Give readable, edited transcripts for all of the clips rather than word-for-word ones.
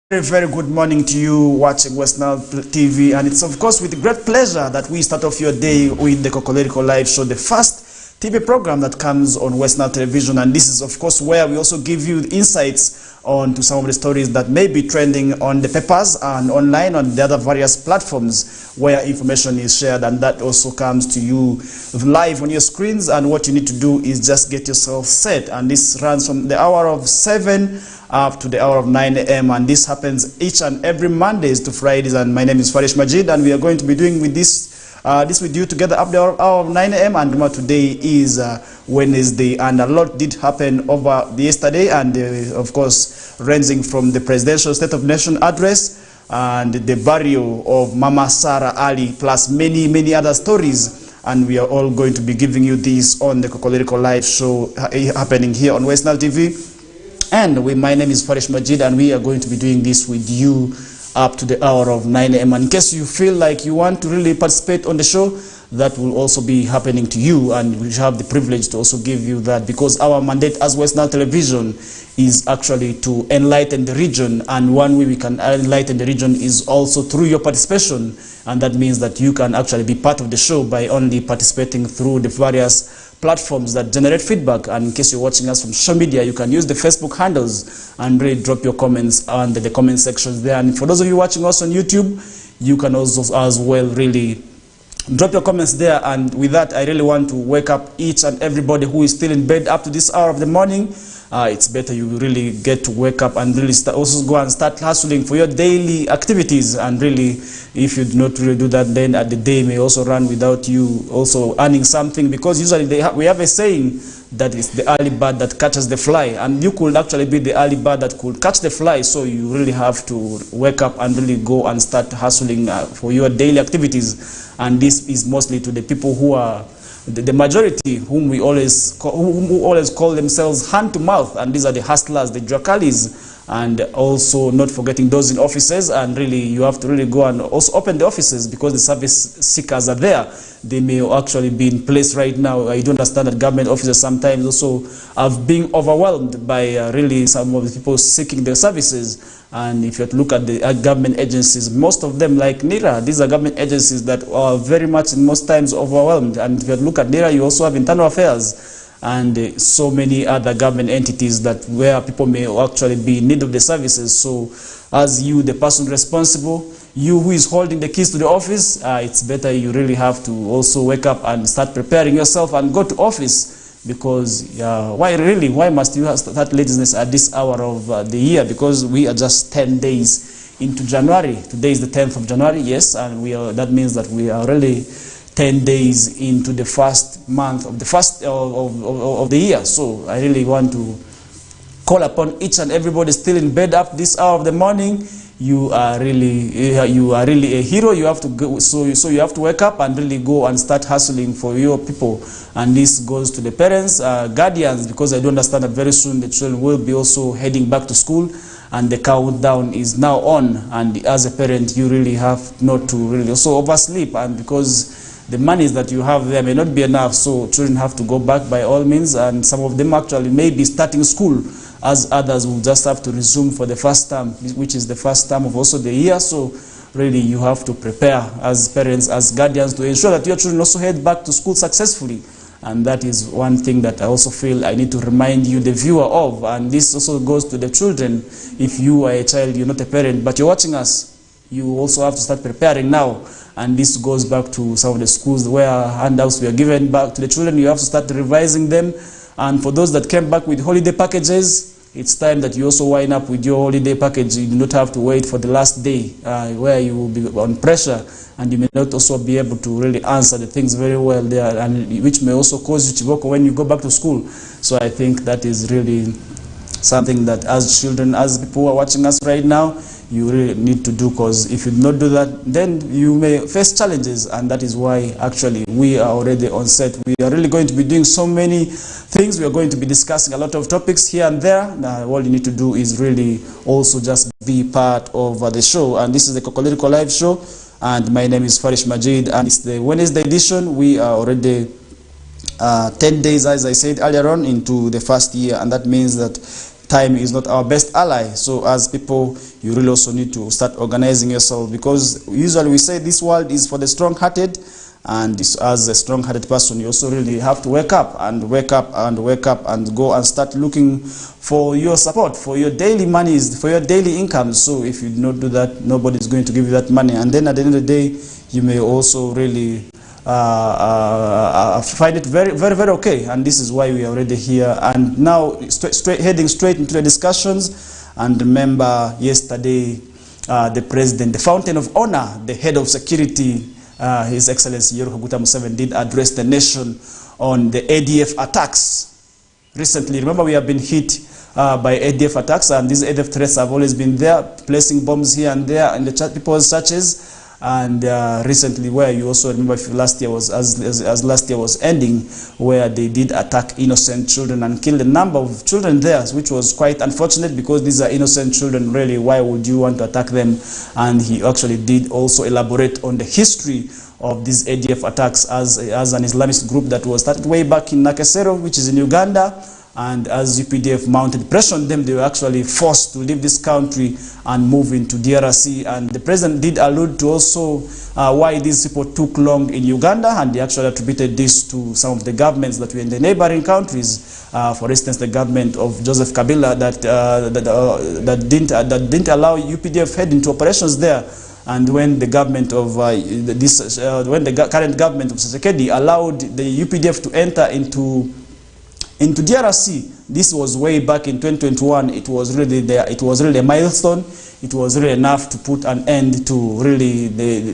Very good morning to you watching West Nile TV, and it's of course with great pleasure that we start off your day with the Kokoliriko live show, the first TV program that comes on West Nile television. And this is of course where we also give you insights on to some of the stories that may be trending on the papers and online on the other various platforms where information is shared, and that also comes to you live on your screens. And what you need to do is just get yourself set, and this runs from the hour of 7 up to the hour of 9 a.m. and this happens each and every Mondays to Fridays. And my name is Farish Majid, and we are going to be doing with this with you together up to the hour of 9 a.m. and today is Wednesday, and a lot did happen over yesterday, and of course ranging from the presidential State of Nation address and the burial of Mama Sarah Ali, plus many other stories. And we are all going to be giving you this on the Kokoliriko live show happening here on West Nile TV. And my name is Farish Majid, and we are going to be doing this with you up to the hour of 9 a.m. And in case you feel like you want to really participate on the show, that will also be happening to you, and we have the privilege to also give you that, because our mandate as West Nile Television is actually to enlighten the region, and one way we can enlighten the region is also through your participation. And that means that you can actually be part of the show by only participating through the various platforms that generate feedback. And in case you're watching us from social media, you can use the Facebook handles and really drop your comments under the comment sections there. And for those of you watching us on YouTube, you can also as well really drop your comments there. And with that, I really want to wake up each and everybody who is still in bed up to this hour of the morning. It's better you really get to wake up and really also go and start hustling for your daily activities. And really, if you do not really do that, then the day may also run without you also earning something, because usually we have a saying that it's the early bird that catches the fly, and you could actually be the early bird that could catch the fly. So you really have to wake up and really go and start hustling for your daily activities. And this is mostly to the people who are the majority, whom we always call themselves hand to mouth, and these are the hustlers, the jakalis, and also not forgetting those in offices. And really, you have to really go and also open the offices, because the service seekers are there. They may actually be in place right now. I do understand that government offices sometimes also have been overwhelmed by really some of the people seeking their services. And if you look at the government agencies, most of them, like NIRA, these are government agencies that are very much in most times overwhelmed. And if you look at NIRA, you also have internal affairs and so many other government entities that where people may actually be in need of the services. So as you, the person responsible, you who is holding the keys to the office, it's better you really have to also wake up and start preparing yourself and go to office. Because why must you start laziness at this hour of the year? Because we are just 10 days into January. Today is the 10th of January, yes, and that means that we are really 10 days into the first month of the first of the year. So I really want to call upon each and everybody still in bed up this hour of the morning. You are really a hero. You have to go, so you have to wake up and really go and start hustling for your people. And this goes to the parents, guardians, because I do understand that very soon the children will be also heading back to school, and the countdown is now on. And as a parent, you really have not to really also oversleep, and because the monies that you have there may not be enough, so children have to go back by all means. And some of them actually may be starting school, as others will just have to resume for the first term, which is the first term of also the year. So really you have to prepare as parents, as guardians, to ensure that your children also head back to school successfully. And that is one thing that I also feel I need to remind you, the viewer, of. And this also goes to the children. If you are a child, you're not a parent, but you're watching us, you also have to start preparing now. And this goes back to some of the schools where handouts were given back to the children. You have to start revising them. And for those that came back with holiday packages, it's time that you also wind up with your holiday package. You do not have to wait for the last day where you will be on pressure, and you may not also be able to really answer the things very well there, and which may also cause you chiboko when you go back to school. So I think that is really something that as children, as people who are watching us right now, you really need to do, because if you do not do that, then you may face challenges. And that is why actually we are already on set. We are really going to be doing so many things. We are going to be discussing a lot of topics here and there. Now, all you need to do is really also just be part of the show. And this is the Kokoliriko live show, and my name is Farish Majid, and it's the Wednesday edition. We are already 10 days, as I said earlier on, into the first year, and that means that time is not our best ally. So as people, you really also need to start organizing yourself, because usually we say this world is for the strong-hearted, and as a strong-hearted person, you also really have to wake up and wake up and wake up and go and start looking for your support, for your daily monies, for your daily income. So if you do not do that, nobody is going to give you that money. And then at the end of the day, you may also really find it very, very, very okay. And this is why we are already here. And now heading straight into the discussions. And remember, yesterday, the president, the fountain of honor, the head of security, His Excellency Yoweri Kaguta Museveni, did address the nation on the ADF attacks. Recently, remember, we have been hit by ADF attacks, and these ADF threats have always been there, placing bombs here and there in the people's churches. And recently, where you also remember, if last year was as last year was ending, where they did attack innocent children and killed a number of children there, which was quite unfortunate, because these are innocent children. Really, why would you want to attack them? And he actually did also elaborate on the history of these ADF attacks as an Islamist group that was started way back in Nakasero, which is in Uganda. And as UPDF mounted pressure on them, they were actually forced to leave this country and move into DRC. And the president did allude to also why these people took long in Uganda, and he actually attributed this to some of the governments that were in the neighboring countries. For instance, the government of Joseph Kabila that didn't allow UPDF head into operations there. And when the government of when the current government of Tshisekedi allowed the UPDF to enter into DRC, this was way back in 2021. It was really there. It was really a milestone. It was really enough to put an end to really the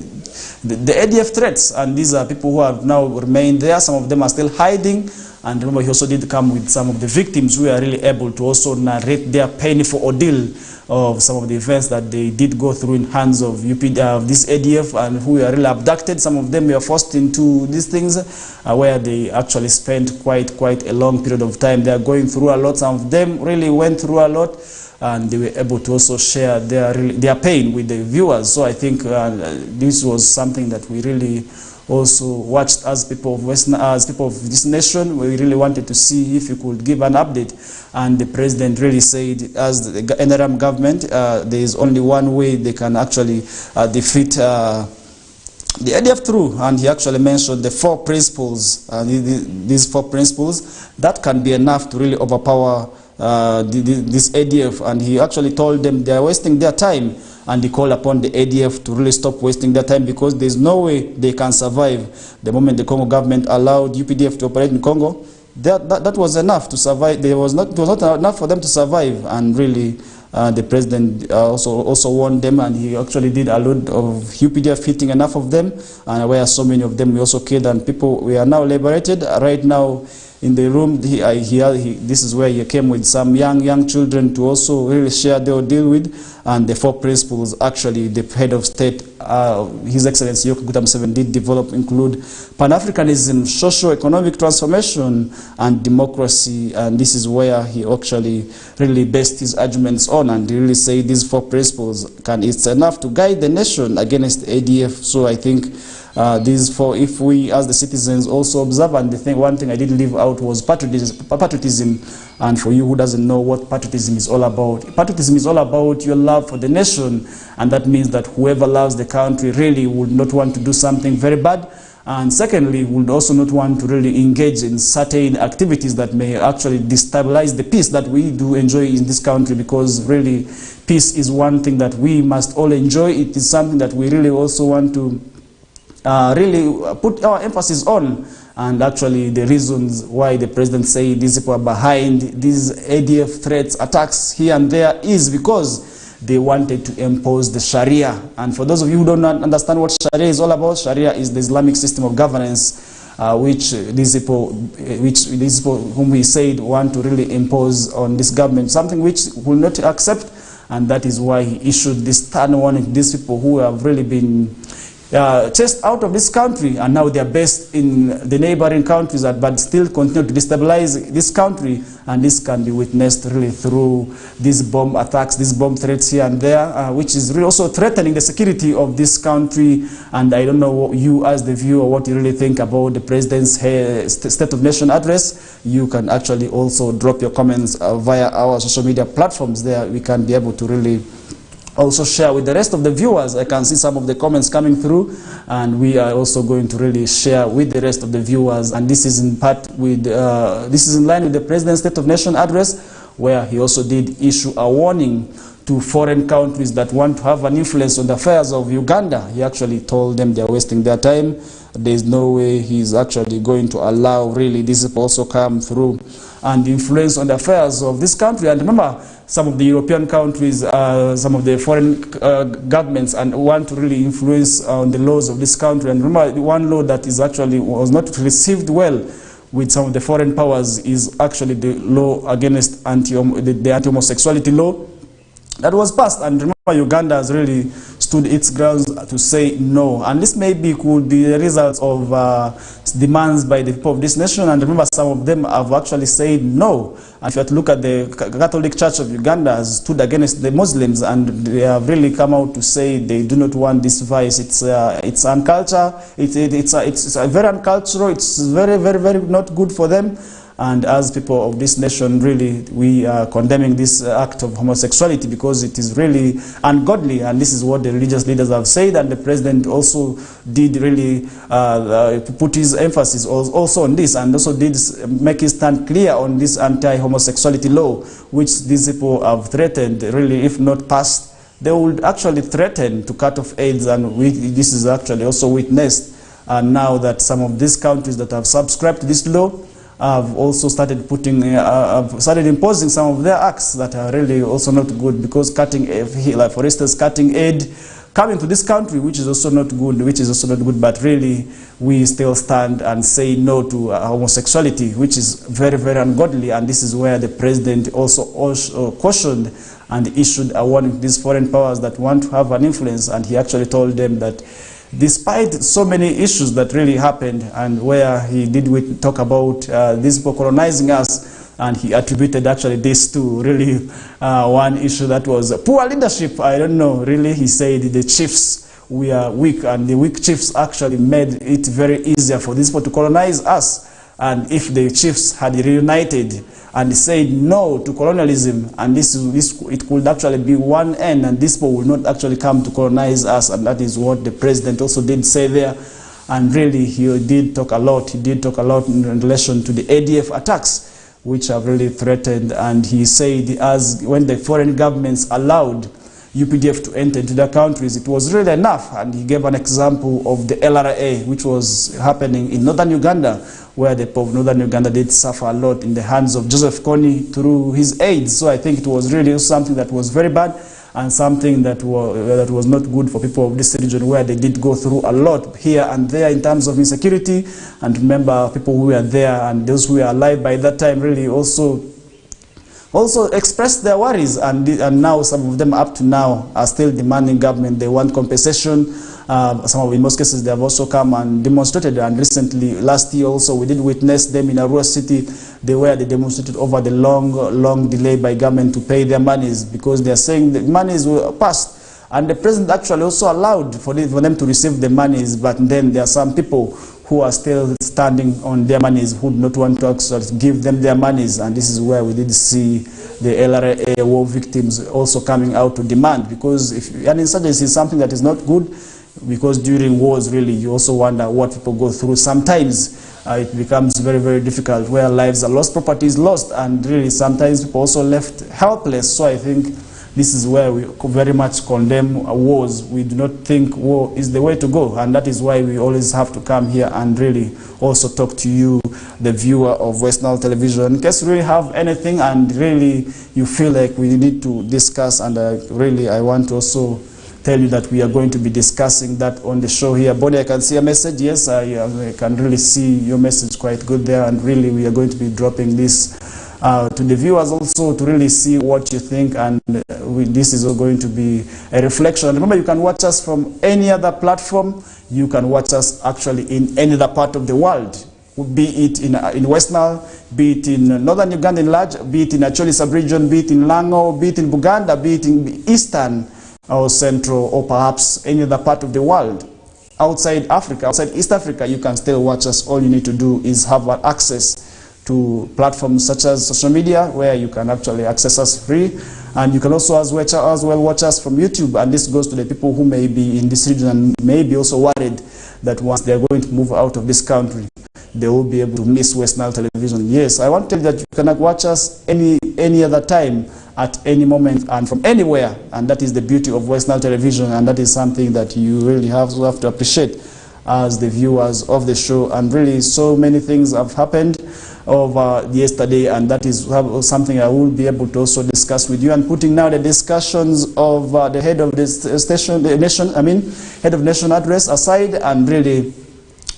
ADF threats. And these are people who have now remained there. Some of them are still hiding. And remember, he also did come with some of the victims who are really able to also narrate their painful ordeal of some of the events that they did go through in hands of this ADF, and who were really abducted. Some of them were forced into these things where they actually spent quite a long period of time. They are going through a lot. Some of them really went through a lot, and they were able to also share their pain with the viewers. So I think this was something that we really also watched as people of this nation. We really wanted to see if you could give an update. And the president really said, as the NRM government, there is only one way they can actually defeat the ADF through. And he actually mentioned the 4 principles, these 4 principles, that can be enough to really overpower this ADF. And he actually told them they are wasting their time, and he called upon the ADF to really stop wasting their time, because there's no way they can survive. The moment the Congo government allowed UPDF to operate in Congo, that was enough to survive. It was not enough for them to survive. And really, the president also warned them, and he actually did allude of UPDF hitting enough of them, and where so many of them we also killed, and people, we are now liberated. Right now, in the room, this is where he came with some young children to also really share their deal with. And the 4 principles, actually, the head of state, His Excellency Yoweri Kaguta Museveni, did develop include Pan-Africanism, socio-economic transformation, and democracy. And this is where he actually really based his arguments on, and he really say these 4 principles it's enough to guide the nation against ADF. So I think these 4, if we as the citizens also observe, and one thing I did leave out was patriotism. And for you who doesn't know what patriotism is all about, patriotism is all about your love for the nation, and that means that whoever loves the country really would not want to do something very bad, and secondly, would also not want to really engage in certain activities that may actually destabilize the peace that we do enjoy in this country, because really peace is one thing that we must all enjoy. It is something that we really also want to really put our emphasis on. And actually, the reasons why the president say these people are behind these ADF threats, attacks here and there, is because they wanted to impose the Sharia. And for those of you who don't understand what Sharia is all about, Sharia is the Islamic system of governance, which these people whom we said want to really impose on this government, something which will not accept. And that is why he issued this stern warning to these people who have really been chased out of this country, and now they are based in the neighboring countries, but still continue to destabilize this country. And this can be witnessed really through these bomb attacks, these bomb threats here and there, which is really also threatening the security of this country. And I don't know what you as the viewer, what you really think about the President's State of Nation address. You can actually also drop your comments via our social media platforms there. We can be able to really also share with the rest of the viewers. I can see some of the comments coming through, and we are also going to really share with the rest of the viewers. And this is in part with, this is in line with the President's State of Nation address, where he also did issue a warning to foreign countries that want to have an influence on the affairs of Uganda. He actually told them they're wasting their time. There's no way he's actually going to allow really this to also come through and influence on the affairs of this country. And remember, some of the European countries, some of the foreign governments, and want to really influence on the laws of this country. And remember, one law that is actually was not received well with some of the foreign powers is actually the law against the anti-homosexuality law that was passed. And remember, Uganda has really stood its grounds to say no. And this maybe could be the result of demands by the people of this nation. And remember, some of them have actually said no. And if you have to look at the Catholic Church of Uganda has stood against the Muslims, and they have really come out to say they do not want this vice. It's uncultured. It's very uncultural. It's very, very, very not good for them. And as people of this nation, really, we are condemning this act of homosexuality because it is really ungodly. And this is what the religious leaders have said. And the president also did really put his emphasis also on this, and also did make his stand clear on this anti-homosexuality law, which these people have threatened, really, if not passed, they would actually threaten to cut off AIDS. And this is actually also witnessed. And now that some of these countries that have subscribed to this law have also started started imposing some of their acts that are really also not good, because cutting, like for instance, cutting aid coming to this country, which is also not good, but really we still stand and say no to homosexuality, which is very, very ungodly. And this is where the president also cautioned and issued a warning to these foreign powers that want to have an influence. And he actually told them that despite so many issues that really happened, and where he did talk about these people colonizing us, and he attributed actually this to really one issue that was poor leadership. I don't know, really, he said the chiefs, we are weak, and the weak chiefs actually made it very easier for these people to colonize us. And if the chiefs had reunited and said no to colonialism, and it could actually be one end, and these people will not actually come to colonize us. And that is what the president also did say there. And really, he did talk a lot. He did talk a lot in relation to the ADF attacks, which have really threatened. And he said, as when the foreign governments allowed UPDF to enter into their countries, it was really enough. And he gave an example of the LRA, which was happening in northern Uganda, where the people of northern Uganda did suffer a lot in the hands of Joseph Kony through his aides. So I think it was really something that was very bad, and something that was not good for people of this region, where they did go through a lot here and there in terms of insecurity. And remember, people who were there and those who were alive by that time really also expressed their worries, and now some of them up to now are still demanding government. They want compensation. In most cases, they have also come and demonstrated. And recently, last year also, we did witness them in Arua City. They demonstrated over the long delay by government to pay their monies, because they are saying the monies were passed. And the president actually also allowed for them to receive the monies, but then there are some people who are still standing on their monies, who do not want to actually give them their monies. And this is where we did see the LRA war victims also coming out to demand, because if an insurgency is something that is not good, because during wars, really, you also wonder what people go through. Sometimes it becomes very, very difficult, where lives are lost, property is lost, and really sometimes people also left helpless. So I think this is where we very much condemn wars. We do not think war is the way to go, and that is why we always have to come here and really also talk to you, the viewer of West Nile Television, in case you really have anything and really you feel like we need to discuss. And really, I want to also tell you that we are going to be discussing that on the show here. Bonnie, I can see a message. Yes, I can really see your message quite good there, and really we are going to be dropping this to the viewers also to really see what you think, and this is all going to be a reflection. And remember, you can watch us from any other platform. You can watch us actually in any other part of the world, be it in West Nile, be it in northern Uganda in large, be it in Acholi sub-region, be it in Lango, be it in Buganda, be it in eastern or central, or perhaps any other part of the world. Outside Africa, outside East Africa, you can still watch us. All you need to do is have access to platforms such as social media, where you can actually access us free. And you can also as well watch us from YouTube. And this goes to the people who may be in this region and may be also worried that once they're going to move out of this country, they will be able to miss West Nile television. Yes, I want to tell you that you can watch us any other time, at any moment, and from anywhere. And that is the beauty of West Nile television, and that is something that you really have to appreciate as the viewers of the show. And really, so many things have happened over yesterday, and that is something I will be able to also discuss with you. And putting now the discussions of the head of this station, head of nation address aside, and really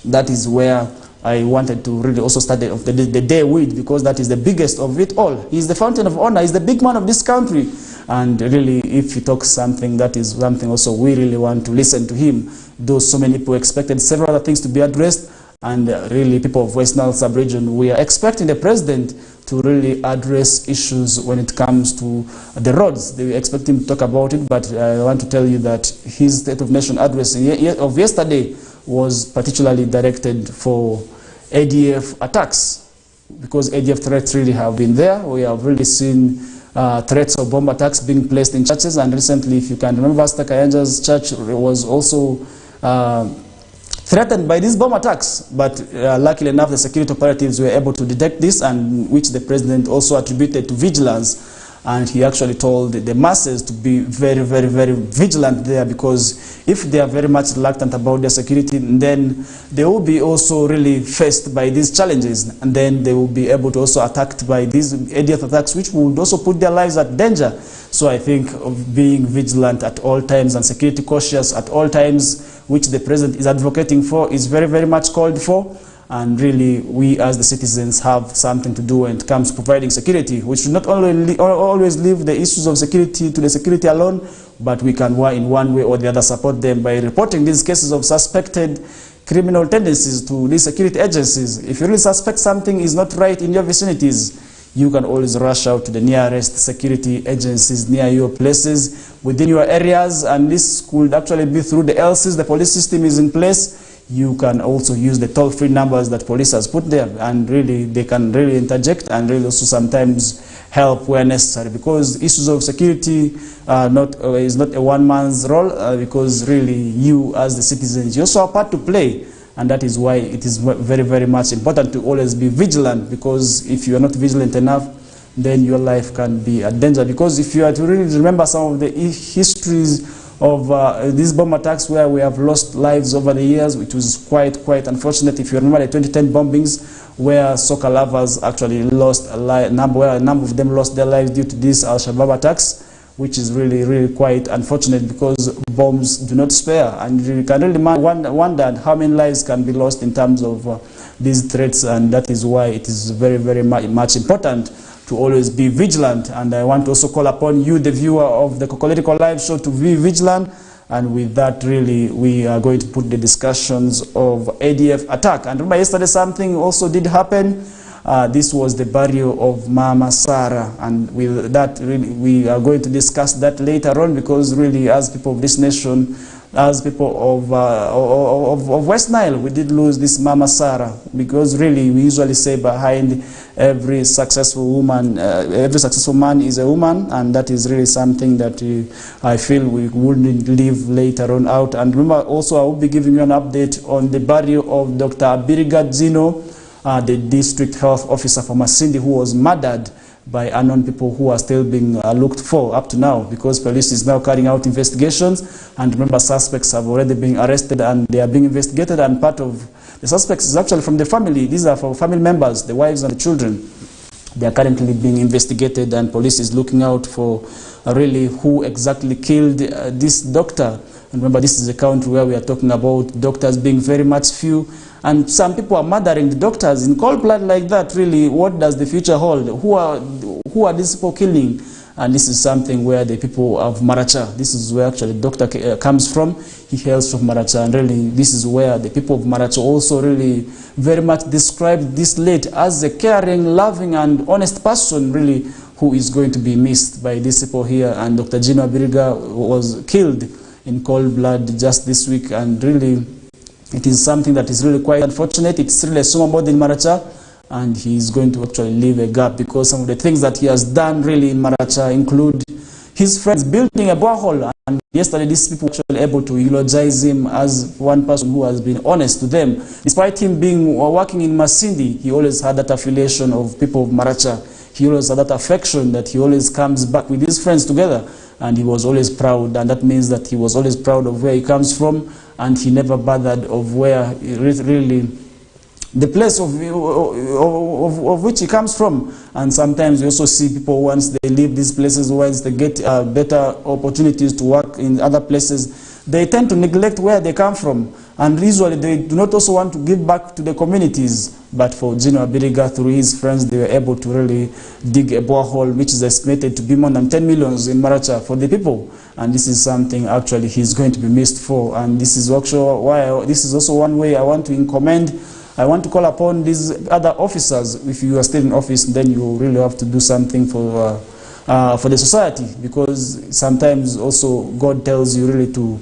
that is where I wanted to really also start the day with, because that is the biggest of it all. He's the fountain of honor. He's the big man of this country. And really, if he talks something, that is something also we really want to listen to him. Though so many people expected several other things to be addressed, and really people of West Nile sub-region, we are expecting the president to really address issues when it comes to the roads. They expect him to talk about it, but I want to tell you that his State of Nation address of yesterday was particularly directed for ADF attacks, because ADF threats really have been there. We have really seen threats of bomb attacks being placed in churches, and recently, if you can remember, Stakayanja's church was also threatened by these bomb attacks. But luckily enough, the security operatives were able to detect this, and which the president also attributed to vigilance. And he actually told the masses to be very, very, very vigilant there, because if they are very much reluctant about their security, then they will be also really faced by these challenges, and then they will be able to also attacked by these ADF attacks, which would also put their lives at danger. So I think of being vigilant at all times and security cautious at all times, which the president is advocating for, is very, very much called for. And really, we as the citizens have something to do when it comes to providing security. We should not only always leave the issues of security to the security alone, but we can, in one way or the other, support them by reporting these cases of suspected criminal tendencies to these security agencies. If you really suspect something is not right in your vicinities, you can always rush out to the nearest security agencies near your places, within your areas, and this could actually be through the LCs. The police system is in place. You can also use the toll-free numbers that police has put there, and really they can really interject and really also sometimes help where necessary, because issues of security is not a one-man's role, because really you as the citizens, you also have a part to play, and that is why it is very, very much important to always be vigilant, because if you are not vigilant enough, then your life can be at danger. Because if you are to really remember some of the histories of these bomb attacks where we have lost lives over the years, which was quite unfortunate. If you remember the 2010 bombings, where soccer lovers actually lost a number of them lost their lives due to these Al-Shabaab attacks, which is really quite unfortunate, because bombs do not spare, and you can really wonder how many lives can be lost in terms of these threats. And that is why it is very, very much important to always be vigilant. And I want to also call upon you, the viewer of the Kokoliriko live show, to be vigilant. And with that, really, we are going to put the discussions of ADF attack. And remember, yesterday something also did happen. This was the burial of Mama Sarah, and with that, really, we are going to discuss that later on, because really, as people of this nation, as people of West Nile, we did lose this Mama Sarah, because really, we usually say behind every successful woman, every successful man is a woman, and that is really something that I feel we wouldn't leave later on out. And remember, also, I will be giving you an update on the burial of Dr. Abiriga Zino, the district health officer from Masindi, who was murdered by unknown people who are still being looked for up to now, because police is now carrying out investigations. And remember, suspects have already been arrested and they are being investigated, and part of the suspects is actually from the family. These are for family members, the wives and the children. They are currently being investigated, and police is looking out for really who exactly killed this doctor. And remember, this is a country where we are talking about doctors being very much few, And some people are murdering the doctors in cold blood like that. Really, what does the future hold? Who are these people killing? And this is something where the people of Maracha, this is where actually the doctor comes from. He hails from Maracha, and really this is where the people of Maracha also really very much described this late as a caring, loving and honest person, really, who is going to be missed by these people here. And Dr. Gino Abiriga was killed in cold blood just this week, and really it is something that is really quite unfortunate. It's really a small body in Maracha, and he is going to actually leave a gap, because some of the things that he has done really in Maracha include his friends building a borehole, and yesterday these people were actually able to eulogize him as one person who has been honest to them. Despite him being working in Masindi, he always had that affiliation of people of Maracha. He always had that affection that he always comes back with his friends together, and he was always proud, and that means that he was always proud of where he comes from, and he never bothered of where really the place of which he comes from. And sometimes you also see people, once they leave these places, once they get better opportunities to work in other places, they tend to neglect where they come from, and usually they do not also want to give back to the communities. But for Gino Abiriga, through his friends, they were able to really dig a borehole which is estimated to be more than 10 millions in Maracha for the people, and this is something actually he's going to be missed for. And this is also why this is also one way I want to call upon these other officers. If you are still in office, then you really have to do something for the society, because sometimes also God tells you really to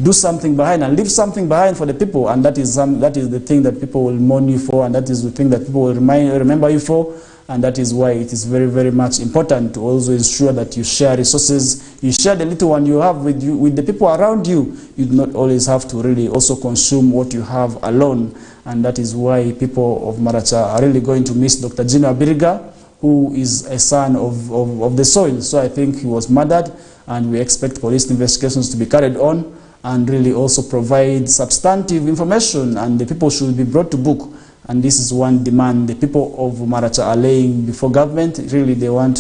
do something behind and leave something behind for the people, and that is the thing that people will mourn you for, and that is the thing that people will remember you for. And that is why it is very, very much important to also ensure that you share resources, you share the little one you have with the people around you. You do not always have to really also consume what you have alone. And that is why people of Maracha are really going to miss Dr. Gino Abiriga, who is a son of the soil. So I think he was murdered, and we expect police investigations to be carried on and really also provide substantive information, and the people should be brought to book. And this is one demand the people of Maracha are laying before government. Really, they want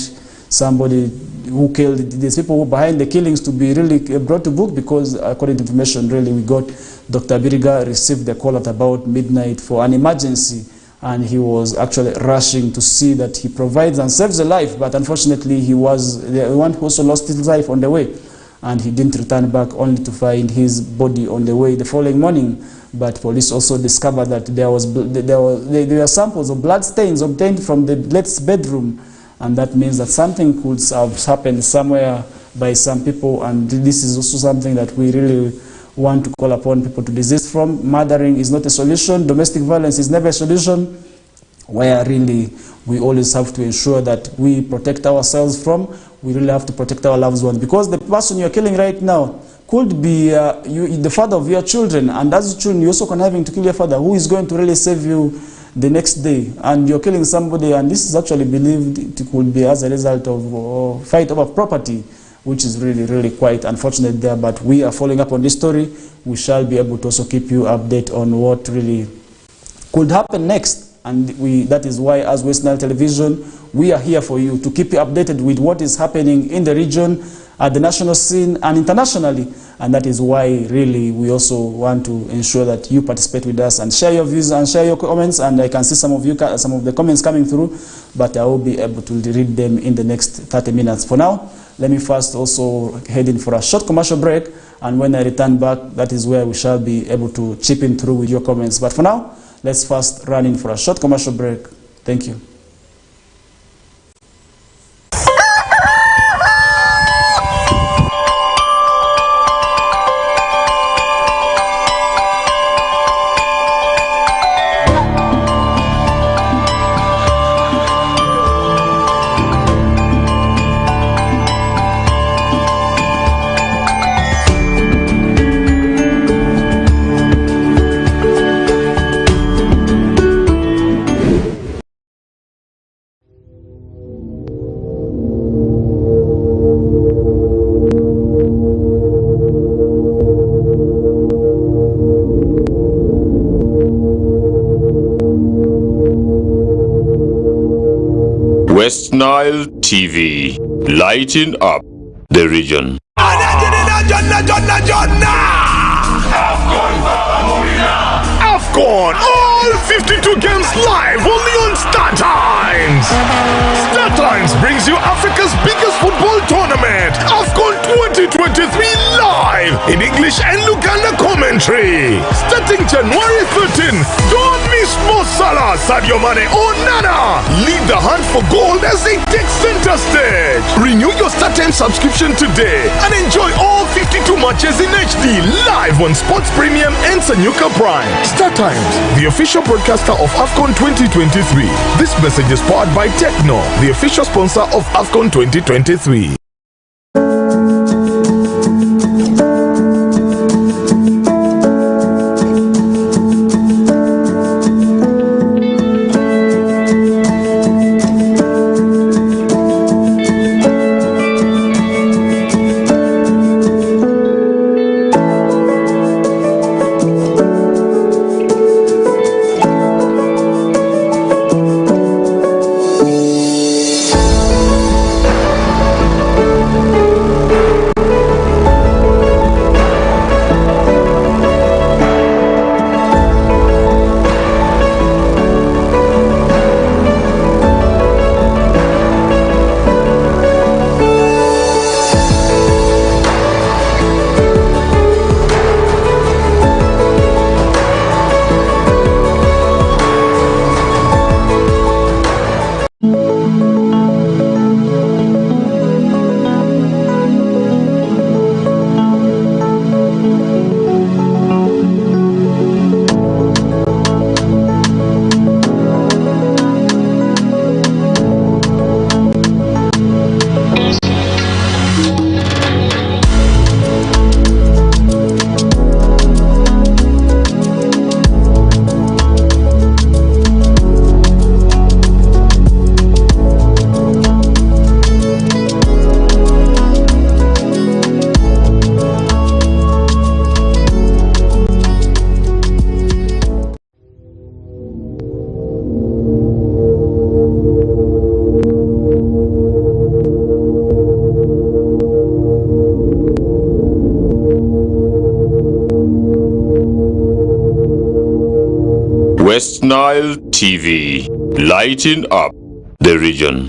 somebody who killed these people who behind the killings to be really brought to book, because according to information really we got, Dr. Abiriga received the call at about midnight for an emergency, and he was actually rushing to see that he provides and saves a life. But unfortunately, he was the one who also lost his life on the way, and he didn't return back, only to find his body on the way the following morning. But police also discovered that there were samples of blood stains obtained from the late's bedroom, and that means that something could have happened somewhere by some people. And this is also something that we really want to call upon people to desist from. Murdering is not a solution. Domestic violence is never a solution, where really we always have to ensure that we protect ourselves from. We really have to protect our loved ones, because the person you're killing right now could be the father of your children, and as children you also can having to kill your father, who is going to really save you the next day. And you're killing somebody, and this is actually believed it could be as a result of a fight over property, which is really, really quite unfortunate there. But we are following up on this story. We shall be able to also keep you updated on what really could happen next. And that is why, as West Nile Television, we are here for you to keep you updated with what is happening in the region, at the national scene and internationally. And that is why really we also want to ensure that you participate with us and share your views and share your comments. And I can see some of the comments coming through, but I will be able to read them in the next 30 minutes. For now, let me first also head in for a short commercial break, and when I return back, that is where we shall be able to chip in through with your comments. But for now, let's first run in for a short commercial break. Thank you. West Nile TV, lighting up the region. AFCON. All 52 games live only on Star Times. Star Times brings you Africa's biggest football tournament, AFCON 2023 live in English and Luganda commentary. Starting January 13, don't miss Mo Salah, Sadio Mane or Nana. Lead the hunt for gold as they take center stage. Renew your Star Times subscription today and enjoy all 52 matches in HD live on Sports Premium and Sanyuka Prime. Star Times, the official broadcaster of AFCON 2023. This message is powered by Techno, the official sponsor of AFCON 2023. West Nile TV, lighting up the region.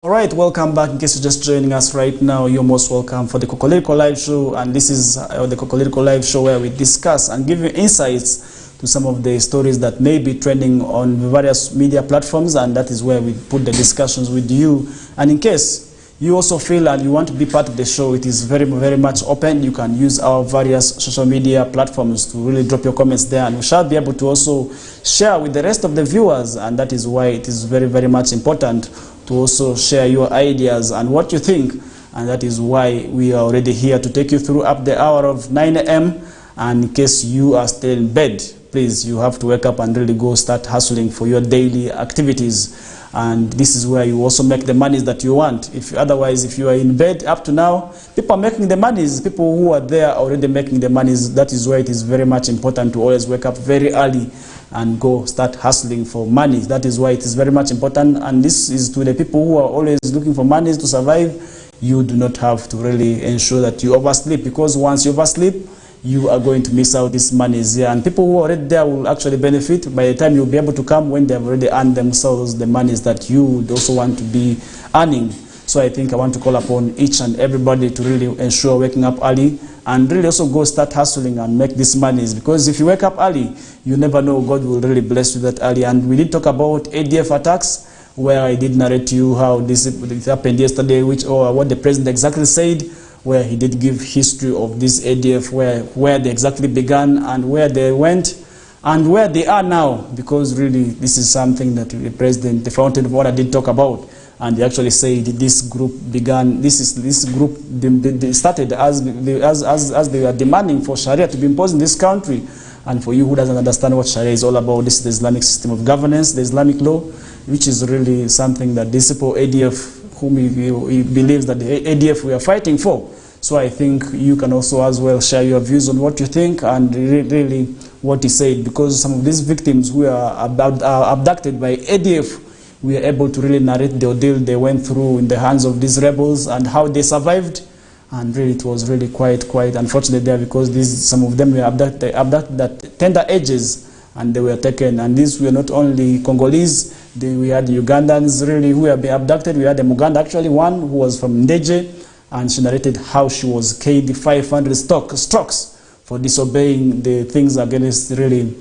Alright, welcome back. In case you're just joining us right now, you're most welcome for the Kokoliriko Live Show, and this is the Kokoliriko Live Show where we discuss and give you insights to some of the stories that may be trending on various media platforms, and that is where we put the discussions with you. And in case you also feel and you want to be part of the show, it is very, very much open. You can use our various social media platforms to really drop your comments there, and we shall be able to also share with the rest of the viewers, and that is why it is very, very much important to also share your ideas and what you think, and that is why we are already here to take you through up the hour of 9 a.m. And in case you are still in bed, please, you have to wake up and really go start hustling for your daily activities, and this is where you also make the monies that you want. If otherwise, if you are in bed up to now, people are making the monies. People who are there are already making the monies. That is why it is very much important to always wake up very early and go start hustling for money. That is why it is very much important, and this is to the people who are always looking for money to survive. You do not have to really ensure that you oversleep, because once you oversleep, you are going to miss out these monies here, and people who are already there will actually benefit by the time you'll be able to come when they have already earned themselves the monies that you would also want to be earning. So I think I want to call upon each and everybody to really ensure waking up early and really also go start hustling and make these monies, because if you wake up early, you never know, God will really bless you that early. And we did talk about ADF attacks, where I did narrate to you how this happened yesterday, or what the president exactly said, where he did give history of this ADF, where they exactly began and where they went and where they are now, because really this is something that the president, the fountain of water, did talk about. And they actually said this group began. This group they started as they were demanding for Sharia to be imposed in this country. And for you who doesn't understand what Sharia is all about, this is the Islamic system of governance, the Islamic law, which is really something that this people ADF, whom he believes that the ADF we are fighting for. So I think you can also as well share your views on what you think and really what he said, because some of these victims who are abducted by ADF, we are able to really narrate the ordeal they went through in the hands of these rebels and how they survived. And really it was really quite unfortunate there, because some of them were abducted at tender ages, and they were taken. And these were not only Congolese, we had Ugandans really who have been abducted. We had a Muganda, actually one who was from Ndeje, and she narrated how she was killed 500 strokes for disobeying the things against really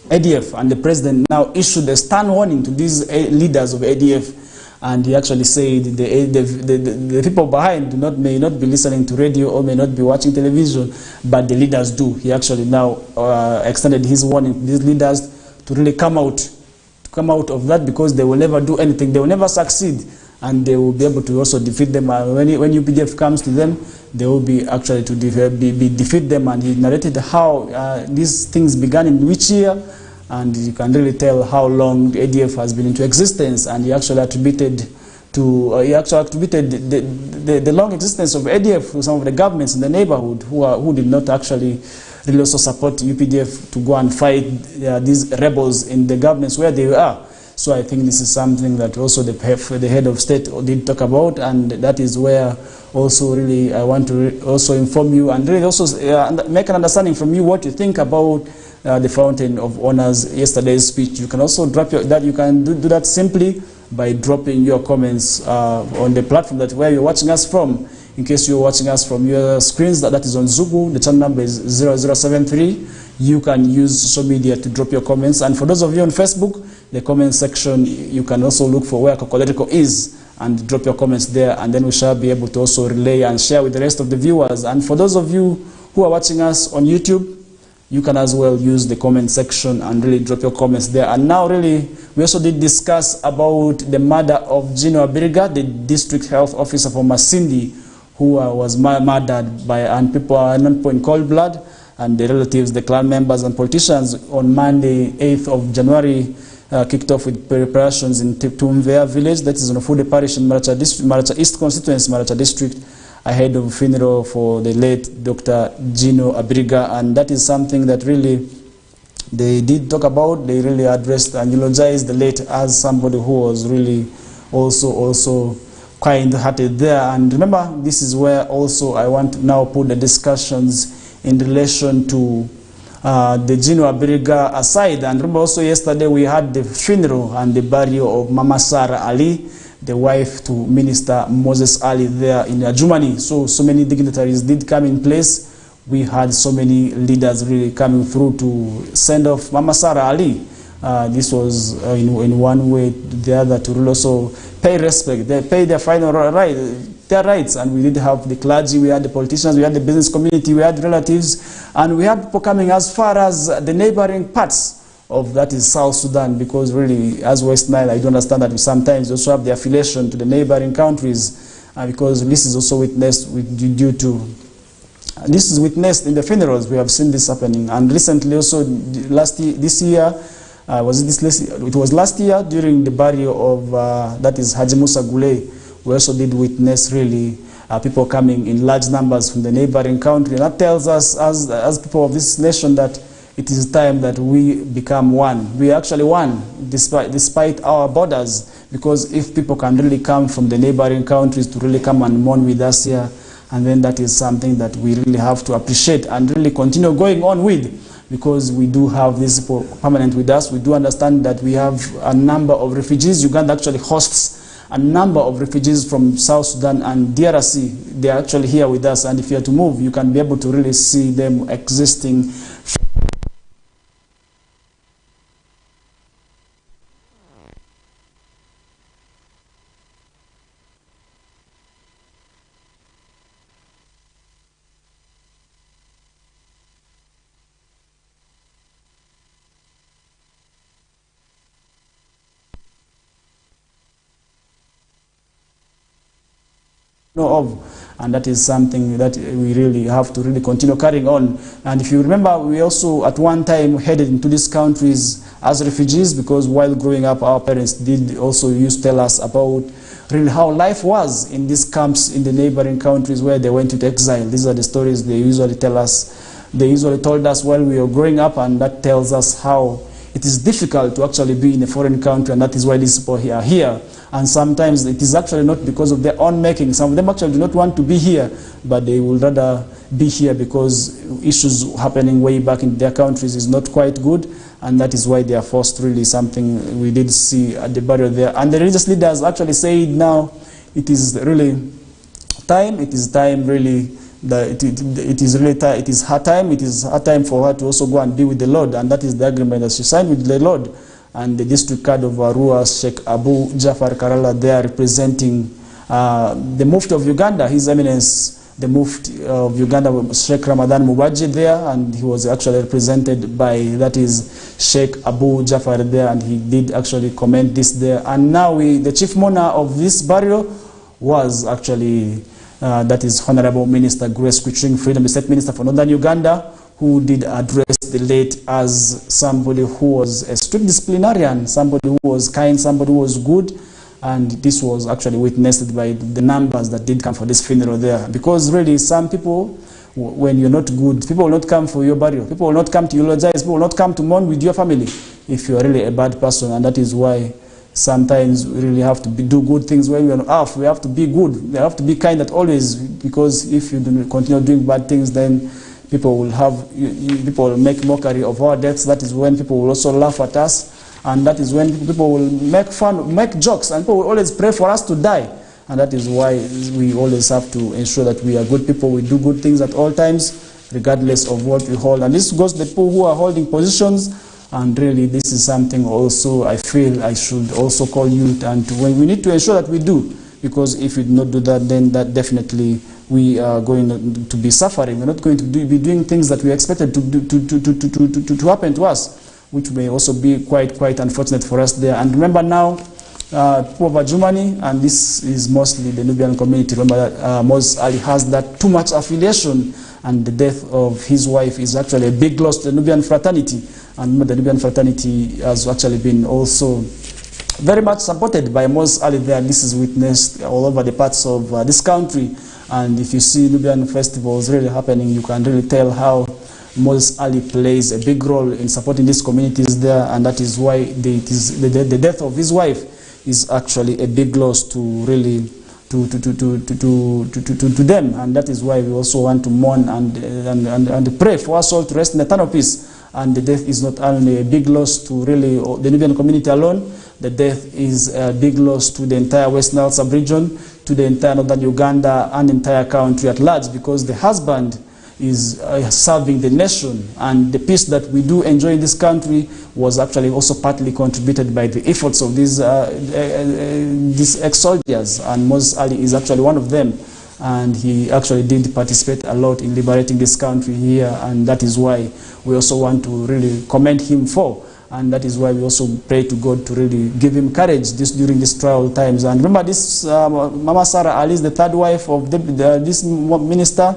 ADF. And the president now issued a stern warning to these leaders of ADF. And he actually said the people behind may not be listening to radio or may not be watching television, but the leaders do. He actually now extended his warning to these leaders to really come out of that, because they will never do anything. They will never succeed, and they will be able to also defeat them. When UPDF comes to them, they will be actually to defeat them. And he narrated how these things began in which year. And you can really tell how long the ADF has been into existence. And he actually attributed the long existence of ADF to some of the governments in the neighborhood who did not actually really also support UPDF to go and fight these rebels in the governments where they are. So I think this is something that also the head of state did talk about, and that is where also really I want to also inform you and really also make an understanding from you what you think about the Fountain of Honors yesterday's speech. You can also drop you can do that simply by dropping your comments on the platform where you're watching us from. In case you're watching us from your screens, that is on Zugu, the channel number is 0073. You can use social media to drop your comments. And for those of you on Facebook, the comment section, you can also look for where Kokoliriko is and drop your comments there, and then we shall be able to also relay and share with the rest of the viewers. And for those of you who are watching us on YouTube, you can as well use the comment section and really drop your comments there. And now really, we also did discuss about the murder of Gino Abiriga, the district health officer from Masindi, who was murdered by people in cold blood, and the relatives, the clan members and politicians on Monday, 8th of January, kicked off with preparations in Tumvea village, that is in Ofude parish in Maracha East constituency, Maracha district, ahead of funeral for the late Dr. Gino Abiriga. And that is something that really they did talk about. They really addressed and eulogized the late as somebody who was really also kind-hearted there. And remember, this is where also I want to now put the discussions in relation to the Gino Abiriga aside. And remember also yesterday we had the funeral and the burial of Mama Sarah Ali, the wife to Minister Moses Ali there in Germany. So many dignitaries did come in place. We had so many leaders really coming through to send off Mama Sarah Ali. This was in one way or the other to really also pay respect. They pay their final their rights. And we did have the clergy, we had the politicians, we had the business community, we had relatives, and we had people coming as far as the neighboring parts of that is South Sudan, because really as West Nile, I do understand that we sometimes also have the affiliation to the neighboring countries, because this is also witnessed this is witnessed in the funerals. We have seen this happening. And recently also it was last year during the burial of that is Haji Musa Gule, we also did witness really people coming in large numbers from the neighboring country. And that tells us as people of this nation that it is time that we become one. We are actually one despite our borders, because if people can really come from the neighboring countries to really come and mourn with us here, and then that is something that we really have to appreciate and really continue going on with, because we do have these people permanent with us. We do understand that we have a number of refugees. Uganda actually hosts a number of refugees from South Sudan and DRC. They are actually here with us, and if you are to move, you can be able to really see them existing. of. And that is something that we really have to really continue carrying on. And if you remember, we also at one time headed into these countries as refugees, because while growing up, our parents did also used to tell us about really how life was in these camps in the neighboring countries where they went into exile. These are the stories they usually tell us. They usually told us while we were growing up, and that tells us how it is difficult to actually be in a foreign country, and that is why these people are here. And sometimes it is actually not because of their own making. Some of them actually do not want to be here, but they would rather be here because issues happening way back in their countries is not quite good, and that is why they are forced. Really something we did see at the barrier there. And the religious leaders actually said now it is really time, it is time really, it is her time, it is her time for her to also go and be with the Lord, and that is the agreement that she signed with the Lord. And the district card of Arua, Sheikh Abu Jafar Karala, there representing the Mufti of Uganda, His Eminence, the Mufti of Uganda, Sheikh Ramadan Mubajid there, and he was actually represented by, that is, Sheikh Abu Jafar there, and he did actually comment this there. And now the chief mourner of this burial was actually, that is Honorable Minister Grace Kuching Freedom, the State Minister for Northern Uganda, who did address the late as somebody who was a strict disciplinarian, somebody who was kind, somebody who was good, and this was actually witnessed by the numbers that did come for this funeral there. Because really, some people, when you're not good, people will not come for your burial, people will not come to eulogize, people will not come to mourn with your family if you're really a bad person. And that is why sometimes we really have to do good things when we're on earth. We have to be good, we have to be kind at always, because if you continue doing bad things, then people will make mockery of our deaths. That is when people will also laugh at us, and that is when people will make fun, make jokes, and people will always pray for us to die. And that is why we always have to ensure that we are good people, we do good things at all times, regardless of what we hold. And this goes to the people who are holding positions, and really this is something also I feel I should also call you, and when we need to ensure that we do, because if we do not do that, then that definitely we are going to be suffering. We're not going to be doing things that we expected to happen to us, which may also be quite unfortunate for us there. And remember now, people of Germany, and this is mostly the Nubian community, remember that Moses Ali has that too much affiliation, and the death of his wife is actually a big loss to the Nubian fraternity. And the Nubian fraternity has actually been also very much supported by Moses Ali there. This is witnessed all over the parts of this country. And if you see Nubian festivals really happening, you can really tell how Moses Ali plays a big role in supporting these communities there, and that is why the death of his wife is actually a big loss to really to them, and that is why we also want to mourn and pray for our soul to rest in eternal peace. And the death is not only a big loss to really the Nubian community alone, the death is a big loss to the entire West Nile sub-region, to the entire northern Uganda and entire country at large, because the husband is serving the nation, and the peace that we do enjoy in this country was actually also partly contributed by the efforts of these ex-soldiers, and Moses Ali is actually one of them, and he actually did participate a lot in liberating this country here, and that is why we also want to really commend him for. And that is why we also pray to God to really give him courage during these trial times. And remember, this Mama Sarah Ali is the third wife of this minister,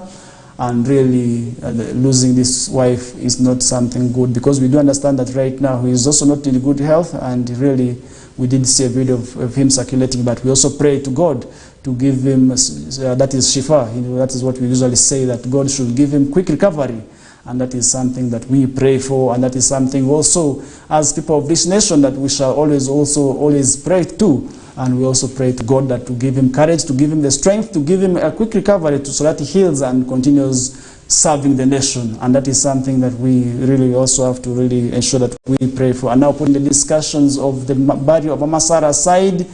and really losing this wife is not something good, because we do understand that right now he is also not in good health, and really we did see a video of him circulating, but we also pray to God to give him, that is Shifa, that is what we usually say, that God should give him quick recovery. And that is something that we pray for, and that is something also as people of this nation that we shall always pray to. And we also pray to God that to give him courage, to give him the strength, to give him a quick recovery so that he heals and continues serving the nation. And that is something that we really also have to really ensure that we pray for. And now putting the discussions of the burial of Mama Sarah aside,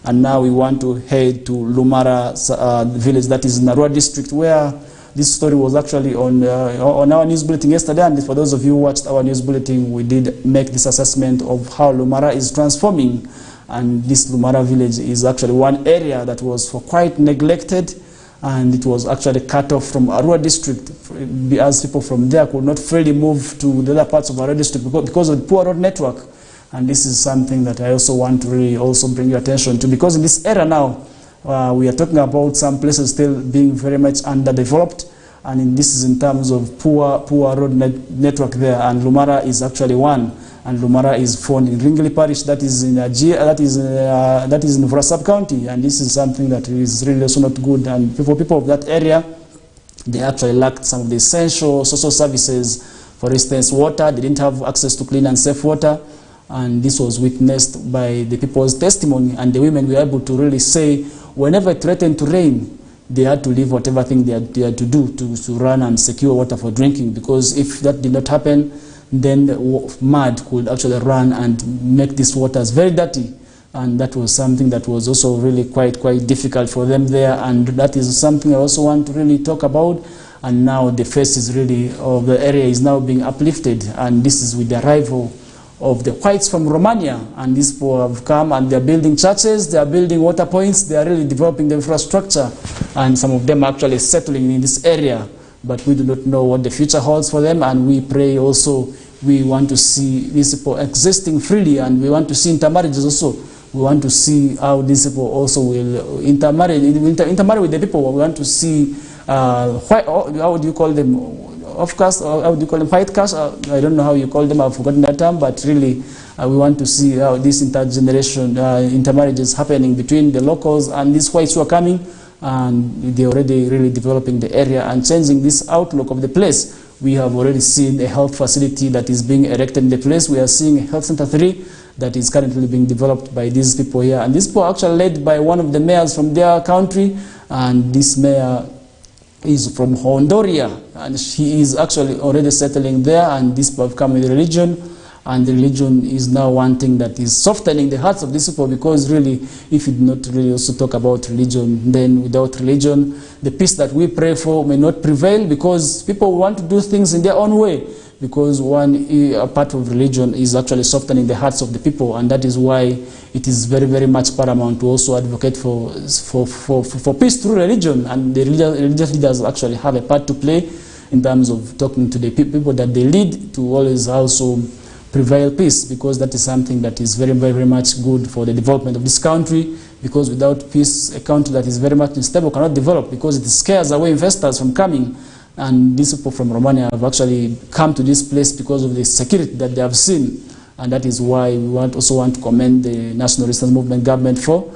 and now we want to head to Lumara village, that is in Narua district, where this story was actually on our news bulletin yesterday. And for those of you who watched our news bulletin, we did make this assessment of how Lumara is transforming. And this Lumara village is actually one area that was quite neglected, and it was actually cut off from Arua district, as people from there could not freely move to the other parts of Arua district because of the poor road network. And this is something that I also want to really also bring your attention to, because in this area now, We are talking about some places still being very much underdeveloped, and this is in terms of poor road network there, and Lumara is actually one. And Lumara is found in Ringili Parish, that is in Vura sub-county, and this is something that is really also not good. And for people of that area, they actually lacked some of the essential social services. For instance, water, they didn't have access to clean and safe water, and this was witnessed by the people's testimony, and the women were able to really say whenever it threatened to rain, they had to leave whatever thing they had to do to run and secure water for drinking, because if that did not happen, then the mud could actually run and make these waters very dirty. And that was something that was also really quite difficult for them there, and that is something I also want to really talk about. And now the face is really of the area is now being uplifted, and this is with the arrival of the whites from Romania, and these people have come and they're building churches, they are building water points, they are really developing the infrastructure, and some of them are actually settling in this area. But we do not know what the future holds for them, and we pray also, we want to see these people existing freely, and we want to see intermarriages also. We want to see how these people also will intermarry with the people. We want to see, how do you call them? Of course, how do you call them? White caste? I don't know how you call them, I've forgotten that term, but really we want to see how this intergeneration intermarriage is happening between the locals and these whites who are coming, and they're already really developing the area and changing this outlook of the place. We have already seen a health facility that is being erected in the place. We are seeing a Health Center 3 that is currently being developed by these people here. And these people are actually led by one of the mayors from their country, and this mayor is from Honduria, and he is actually already settling there, and these people have come with religion, and the religion is now one thing that is softening the hearts of these people, because really, if you do not really also talk about religion, then without religion, the peace that we pray for may not prevail, because people want to do things in their own way, because a part of religion is actually softening the hearts of the people, and that is why it is very much paramount to also advocate for peace through religion, and the religious leaders actually have a part to play in terms of talking to the people that they lead to always also prevail peace, because that is something that is very much good for the development of this country, because without peace, a country that is very much unstable cannot develop, because it scares away investors from coming. And these people from Romania have actually come to this place because of the security that they have seen, and that is why we also want to commend the National Resistance Movement government for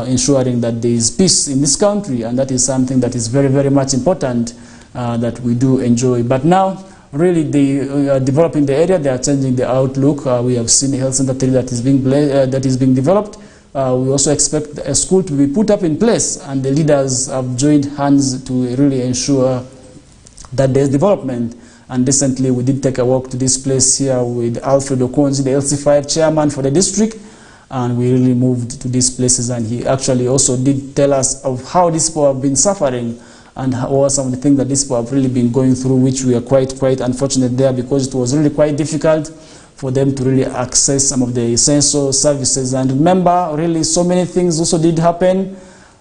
ensuring that there is peace in this country, and that is something that is very much important that we do enjoy. But now, really, they are developing the area, they are changing the outlook. We have seen a health center that is being developed. We also expect a school to be put up in place, and the leaders have joined hands to really ensure that there's development. And recently we did take a walk to this place here with Alfred Okonzi, the LC5 chairman for the district, and we really moved to these places, and he actually also did tell us of how these people have been suffering and what some of the things that these people have really been going through, which we are quite unfortunate there, because it was really quite difficult for them to really access some of the essential services. And remember, really so many things also did happen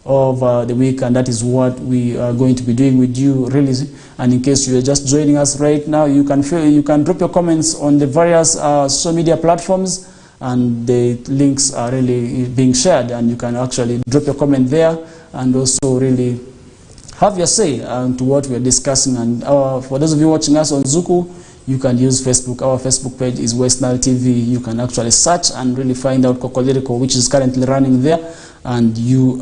over the week, and that is what we are going to be doing with you, really. And in case you are just joining us right now, you can drop your comments on the various social media platforms, and the links are really being shared, and you can actually drop your comment there and also really have your say to what we are discussing. And for those of you watching us on Zuku, you can use Facebook. Our Facebook page is West Nile TV. You can actually search and really find out Kokoliriko, which is currently running there, and you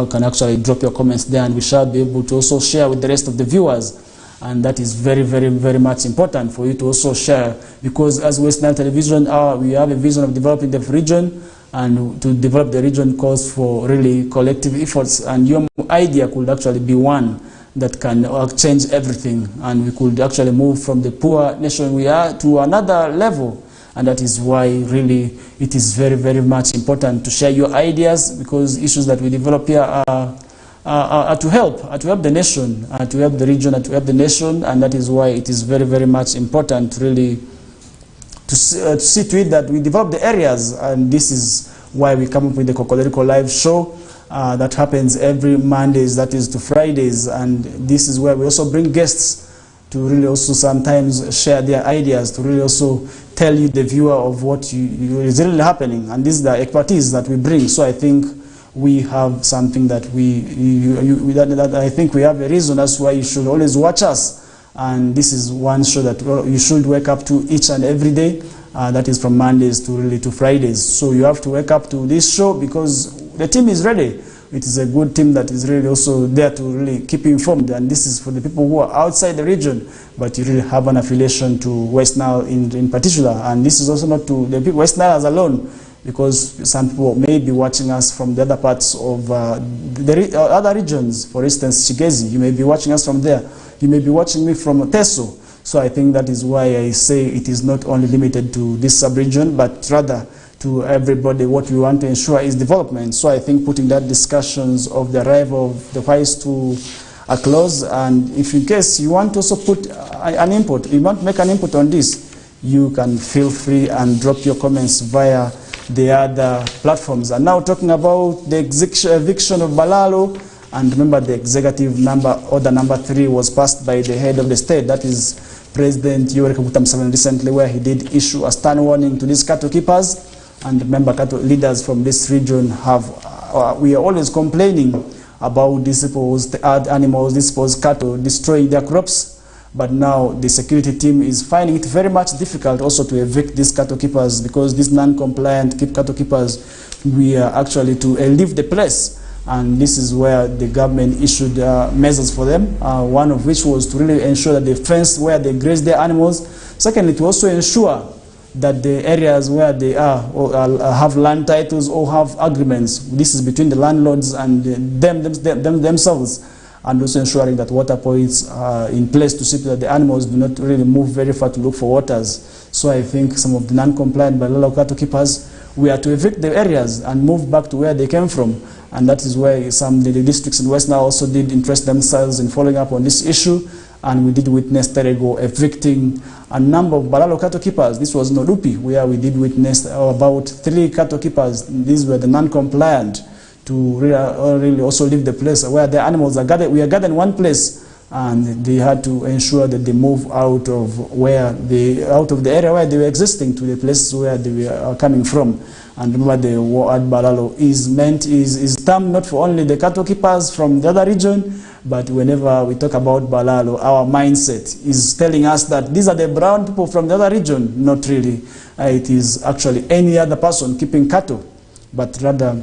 can actually drop your comments there, and we shall be able to also share with the rest of the viewers. And that is very much important for you to also share, because as West Nile Television, we have a vision of developing the region, and to develop the region calls for really collective efforts, and your idea could actually be one that can change everything, and we could actually move from the poor nation we are to another level. And that is why really it is very much important to share your ideas, because issues that we develop here are to help the nation, to help the region, to help the nation. And that is why it is very much important really to see to it that we develop the areas. And this is why we come up with the Kokoliriko live show that happens every Mondays, that is to Fridays. And this is where we also bring guests to really also sometimes share their ideas, to really also tell you, the viewer, of what is really happening. And this is the expertise that we bring. So I think we have something that that I think we have a reason. That's why you should always watch us. And this is one show that you should wake up to each and every day. That is from Mondays to Fridays. So you have to wake up to this show because the team is ready. It is a good team that is really also there to really keep you informed. And this is for the people who are outside the region, but you really have an affiliation to West Nile in particular. And this is also not to the people West Nile as alone, because some people may be watching us from the other parts of the other regions. For instance, Chigezi, you may be watching us from there. You may be watching me from Teso. So I think that is why I say it is not only limited to this sub-region, but rather to everybody. What we want to ensure is development. So I think putting that discussions of the arrival of the whites to a close, and if in case you want to also put an input, you want to make an input on this, you can feel free and drop your comments via the other platforms. And now talking about the eviction of Balalo, and remember the executive order number 3 was passed by the head of the state, that is President Yoweri Kaguta Museveni recently, where he did issue a stern warning to these cattle keepers. And remember, cattle leaders from this region we are always complaining about these people's animals, these people's cattle destroying their crops. But now the security team is finding it very much difficult also to evict these cattle keepers, because these non-compliant cattle keepers, we are actually to leave the place. And this is where the government issued measures for them, one of which was to really ensure that they fence where they graze their animals. Secondly, to also ensure that the areas where they are have land titles or have agreements. This is between the landlords and themselves, and also ensuring that water points are in place to see that the animals do not really move very far to look for waters. So I think some of the non-compliant Balalo cattle keepers, we are to evict the areas and move back to where they came from. And that is where some the districts in West Nile also did interest themselves in following up on this issue. And we did witness Terego evicting a number of Balalo cattle keepers. This was Nodupi, where we did witness about 3 cattle keepers. These were the non-compliant to really also leave the place where the animals are gathered. We are gathered in one place, and they had to ensure that they move out of the area where they were existing to the place where they were coming from. And remember, the war at Balalo is termed not for only the cattle keepers from the other region, but whenever we talk about Balalo, our mindset is telling us that these are the brown people from the other region. Not really. It is actually any other person keeping cattle, but rather,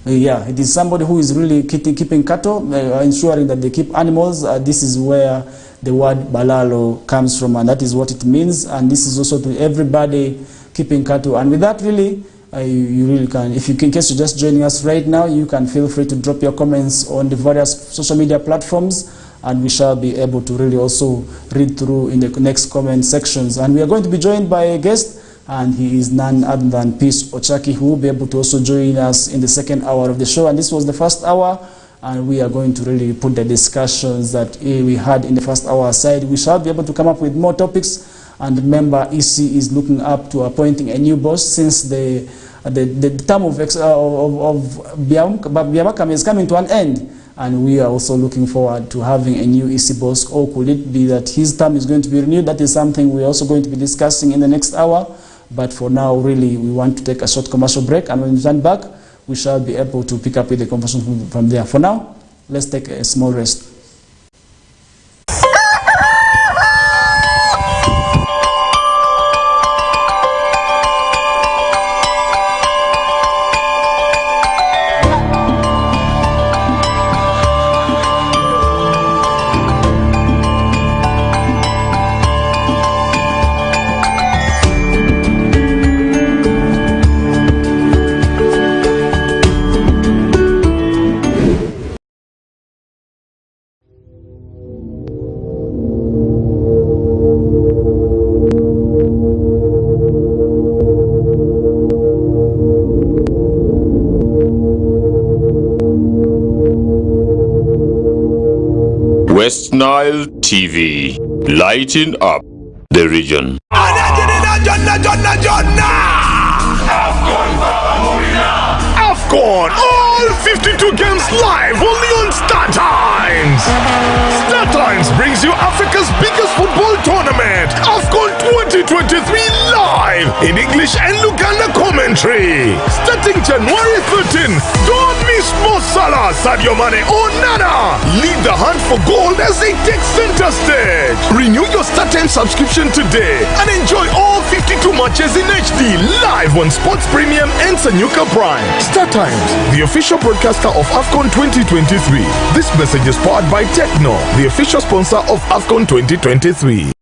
it is somebody who is really keeping cattle, ensuring that they keep animals. This is where the word Balalo comes from, and that is what it means. And this is also to everybody keeping cattle. And with that, really, you really can, in case you're just joining us right now, you can feel free to drop your comments on the various social media platforms, and we shall be able to really also read through in the next comment sections. And we are going to be joined by a guest, and he is none other than Peace Ochaki, who will be able to also join us in the second hour of the show. And this was the first hour, and we are going to really put the discussions that we had in the first hour aside. We shall be able to come up with more topics. And remember, EC is looking up to appointing a new boss, since the term of Biabakam is coming to an end. And we are also looking forward to having a new EC boss. Or could it be that his term is going to be renewed? That is something we're also going to be discussing in the next hour. But for now, really, we want to take a short commercial break. And when we return back, we shall be able to pick up with the conversation from there. For now, let's take a small rest. West Nile TV, lighting up the region. AFCON on! All 52 games live only on Star Times! Star Times brings you Africa's biggest football tournament, AFCON 2023 live in English and Luganda commentary. Starting January 13, don't miss Mo Salah, Sadio Mane or Nana. Lead the hunt for gold as they take center stage. Renew your Star Times subscription today and enjoy all 52 matches in HD live on Sports Premium and Sanyuka Prime. Star Times, the official broadcaster of AFCON 2023. This message is powered by Techno, the official sponsor of AFCON 2023.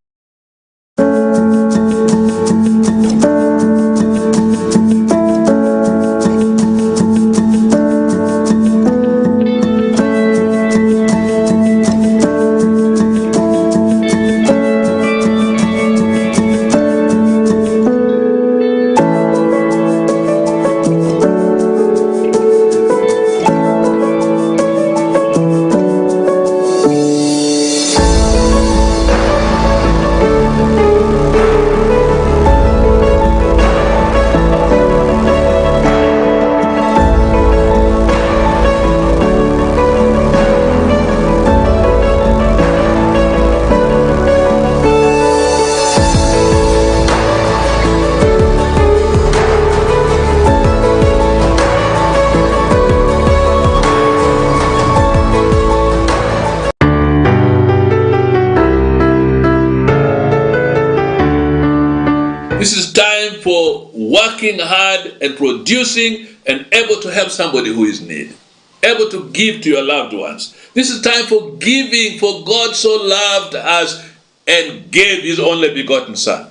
This is time for working hard and producing and able to help somebody who is in need. Able to give to your loved ones. This is time for giving, for God so loved us and gave his only begotten Son.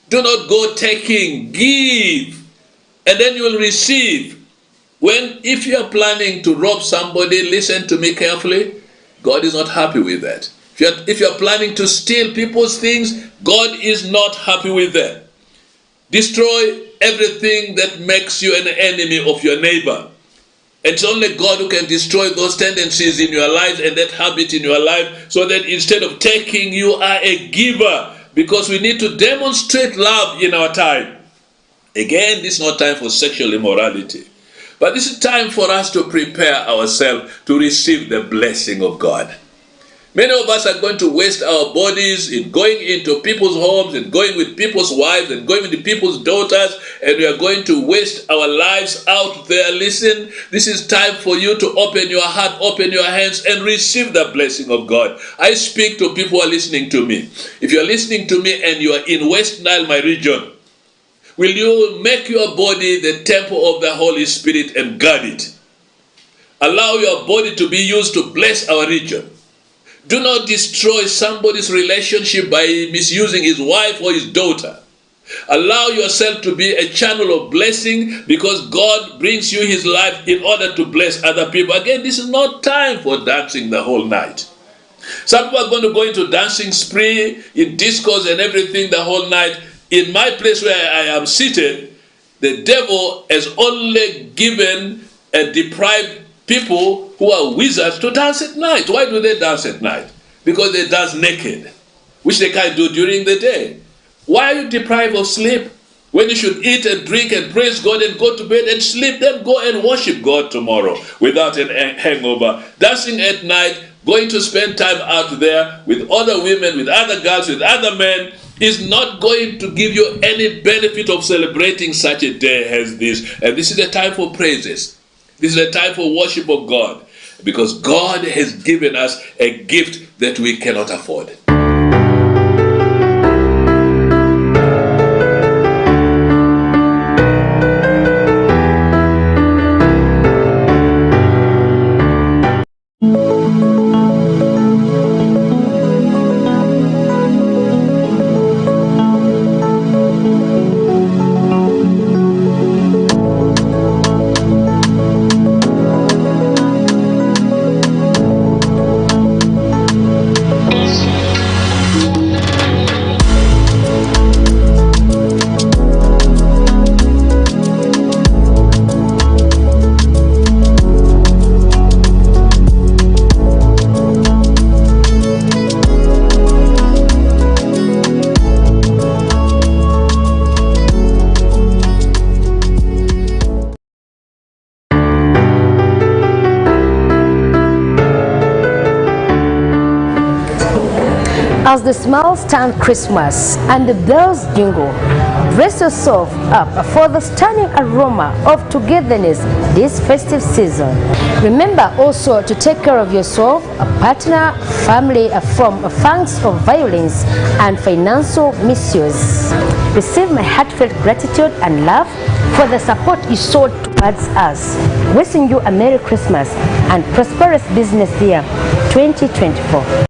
Do not go taking, give, and then you will receive. If you are planning to rob somebody, listen to me carefully, God is not happy with that. If you are planning to steal people's things, God is not happy with that. Destroy everything that makes you an enemy of your neighbor. It's only God who can destroy those tendencies in your life and that habit in your life, so that instead of taking, you are a giver, because we need to demonstrate love in our time. Again, this is not time for sexual immorality, but this is time for us to prepare ourselves to receive the blessing of God. Many of us are going to waste our bodies in going into people's homes and going with people's wives and going with people's daughters, and we are going to waste our lives out there. Listen, this is time for you to open your heart, open your hands, and receive the blessing of God. I speak to people who are listening to me. If you are listening to me and you are in West Nile, my region, will you make your body the temple of the Holy Spirit and guard it? Allow your body to be used to bless our region. Do not destroy somebody's relationship by misusing his wife or his daughter. Allow yourself to be a channel of blessing, because God brings you his life in order to bless other people. Again, this is not time for dancing the whole night. Some people are going to go into dancing spree, in discos and everything the whole night. In my place where I am seated, the devil has only given and deprived people who are wizards to dance at night. Why do they dance at night? Because they dance naked, which they can't do during the day. Why are you deprived of sleep when you should eat and drink and praise God and go to bed and sleep? Then go and worship God tomorrow without a hangover. Dancing at night, going to spend time out there with other women, with other girls, with other men, is not going to give you any benefit of celebrating such a day as this. And this is the time for praises. This is a time for worship of God, because God has given us a gift that we cannot afford. As the smiles turn Christmas and the bells jingle, dress yourself up for the stunning aroma of togetherness this festive season. Remember also to take care of yourself, a partner, family from fangs of violence and financial misuse. Receive my heartfelt gratitude and love for the support you showed towards us. Wishing you a Merry Christmas and prosperous business year 2024.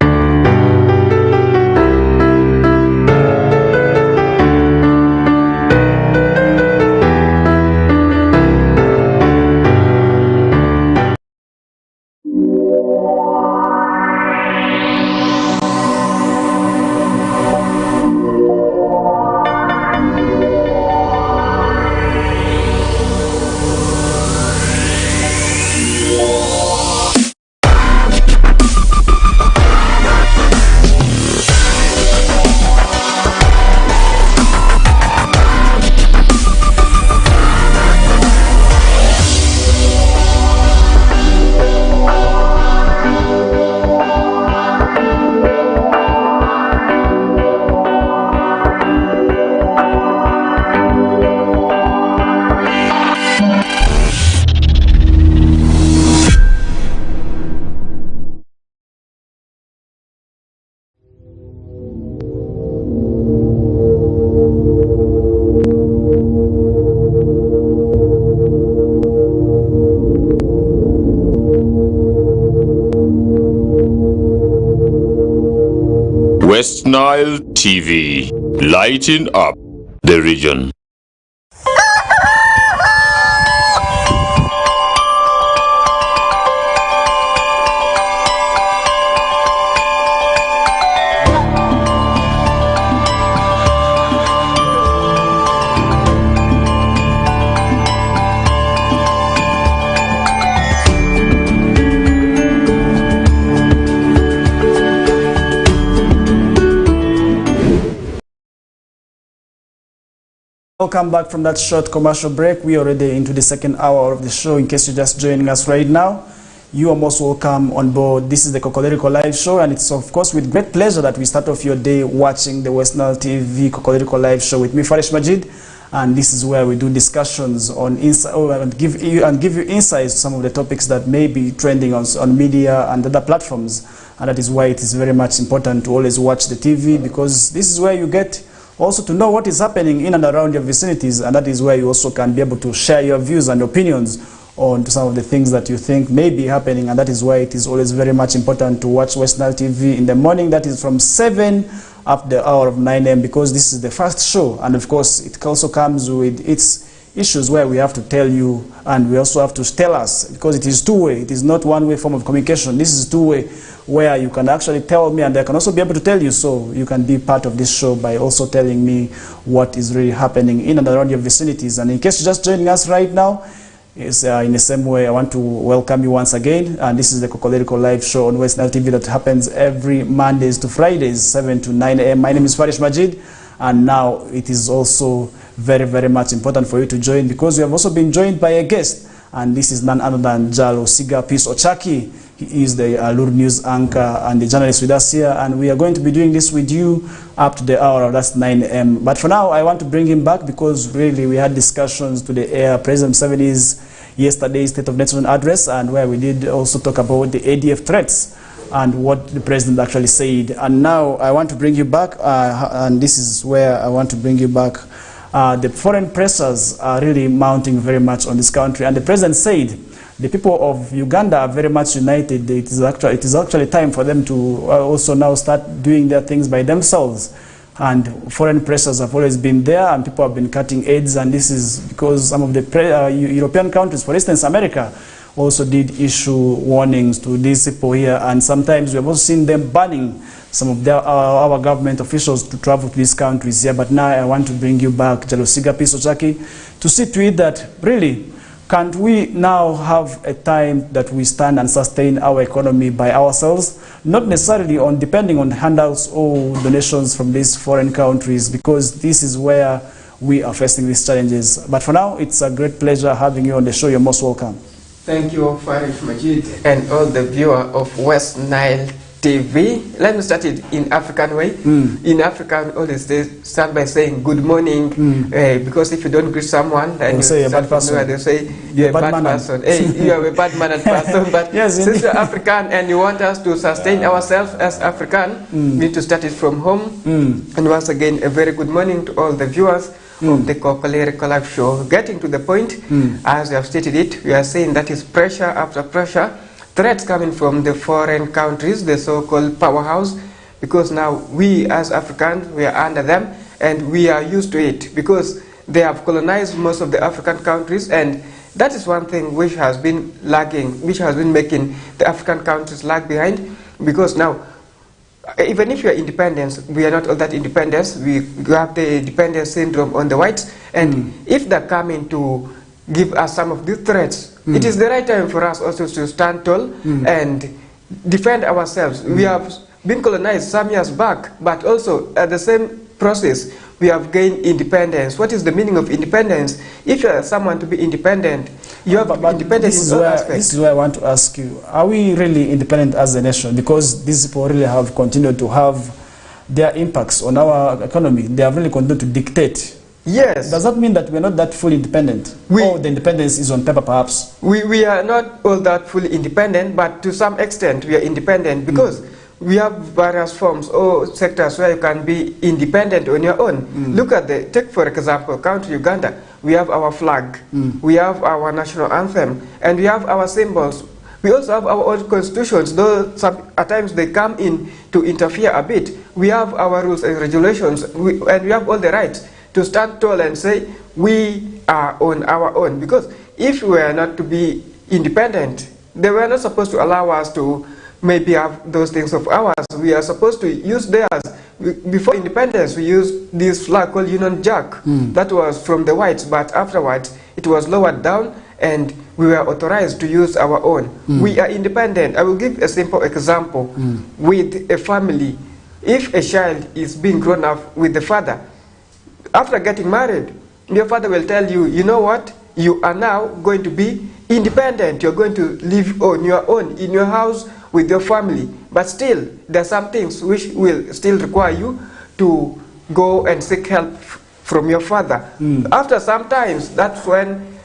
West Nile TV, lighting up the region. Welcome back from that short commercial break. We are already into the second hour of the show. In case you're just joining us right now, you are most welcome on board. This is the Kokoliriko live show, and it's of course with great pleasure that we start off your day watching the West Nile TV Kokoliriko live show with me, Farish Majid. And this is where we do discussions on and give you insights to some of the topics that may be trending on media and other platforms. And that is why it is very much important to always watch the TV, because this is where you get also to know what is happening in and around your vicinities, and that is where you also can be able to share your views and opinions on to some of the things that you think may be happening. And that is why it is always very much important to watch West Nile TV in the morning. That is from 7 up the hour of 9 a.m. because this is the first show, and of course it also comes with its issues where we have to tell you, and we also have to tell us, because it is two-way. It is not one-way form of communication. This is two-way, where you can actually tell me and I can also be able to tell you. So you can be part of this show by also telling me what is really happening in and around your vicinities. And in case you're just joining us right now, is in the same way, I want to welcome you once again. And this is the Kokoliriko live show on West Nile TV that happens every Mondays to Fridays, 7 to 9 a.m. My name is Farish Majid, and now it is also very, very much important for you to join, because we have also been joined by a guest, and this is none other than Jalosiga Peace Ochaki. He is the Lur News anchor and the journalist with us here, and we are going to be doing this with you up to the hour of that's 9 a.m. But for now, I want to bring him back because really we had discussions to the air, President Museveni's yesterday's State of Nation address, and where we did also talk about the ADF threats and what the president actually said. And now I want to bring you back, and this is where I want to bring you back. The foreign pressures are really mounting very much on this country, and the president said the people of Uganda are very much united. It is actually time for them to also now start doing their things by themselves. And foreign pressures have always been there, and people have been cutting aids, and this is because some of the European countries, for instance America, also did issue warnings to these people here, and sometimes we have also seen them banning some of our government officials to travel to these countries here. But now I want to bring you back, Jalosiga Peace Ochaki, to see to it that really, can't we now have a time that we stand and sustain our economy by ourselves, not necessarily on depending on handouts or donations from these foreign countries, because this is where we are facing these challenges. But for now, it's a great pleasure having you on the show. You're most welcome. Thank you, Farish Majid, and all the viewers of West Nile TV. Let me start it in African way. In African, always they start by saying good morning, because if you don't greet someone, then you say you're a bad person. They say you're a bad person. Hey, you are a bad mannered person. But yes, since you're African and you want us to sustain ourselves as African, we need to start it from home. And once again, a very good morning to all the viewers of the Kokoliriko live show. Getting to the point, as we have stated it, we are saying that is pressure after pressure. Threats coming from the foreign countries, the so-called powerhouse, because now we as Africans, we are under them and we are used to it because they have colonized most of the African countries, and that is one thing which has been lagging, which has been making the African countries lag behind, because now even if you are independent, we are not all that independent. We have the dependence syndrome on the whites, and if they're coming to give us some of these threats, it is the right time for us also to stand tall and defend ourselves. We have been colonized some years back, but also at the same process, we have gained independence. What is the meaning of independence? If you are someone to be independent, you have independence in all aspects. This is where I want to ask you, are we really independent as a nation? Because these people really have continued to have their impacts on our economy. They have really continued to dictate. Yes. Does that mean that we're not that fully independent? Or the independence is on paper, perhaps? We are not all that fully independent, but to some extent we are independent because we have various forms or sectors where you can be independent on your own. Look at take for example, country Uganda. We have our flag, we have our national anthem, and we have our symbols. We also have our own constitutions, though at times they come in to interfere a bit. We have our rules and regulations, and we have all the rights to stand tall and say we are on our own. Because if we were not to be independent, they were not supposed to allow us to maybe have those things of ours. We are supposed to use theirs. Before independence, we used this flag called Union Jack. That was from the whites, but afterwards it was lowered down and we were authorized to use our own. We are independent. I will give a simple example. With a family, if a child is being grown up with the father, after getting married, your father will tell you, you know what, you are now going to be independent. You're going to live on your own, in your house, with your family. But still, there are some things which will still require you to go and seek help from your father. After some times, that's when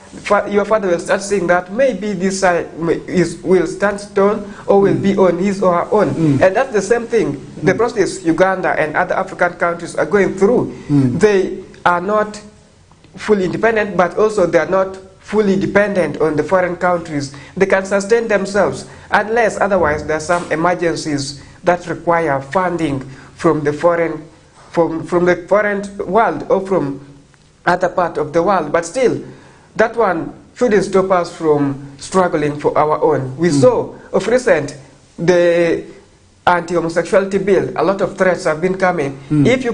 your father will start saying that maybe this side will stand stone or will be on his or her own. And that's the same thing, the process Uganda and other African countries are going through. They are not fully independent, but also they are not fully dependent on the foreign countries. They can sustain themselves, unless otherwise there are some emergencies that require funding from the foreign world or from other part of the world. But still, that one shouldn't stop us from struggling for our own. We saw of recent the anti-homosexuality bill. A lot of threats have been coming. If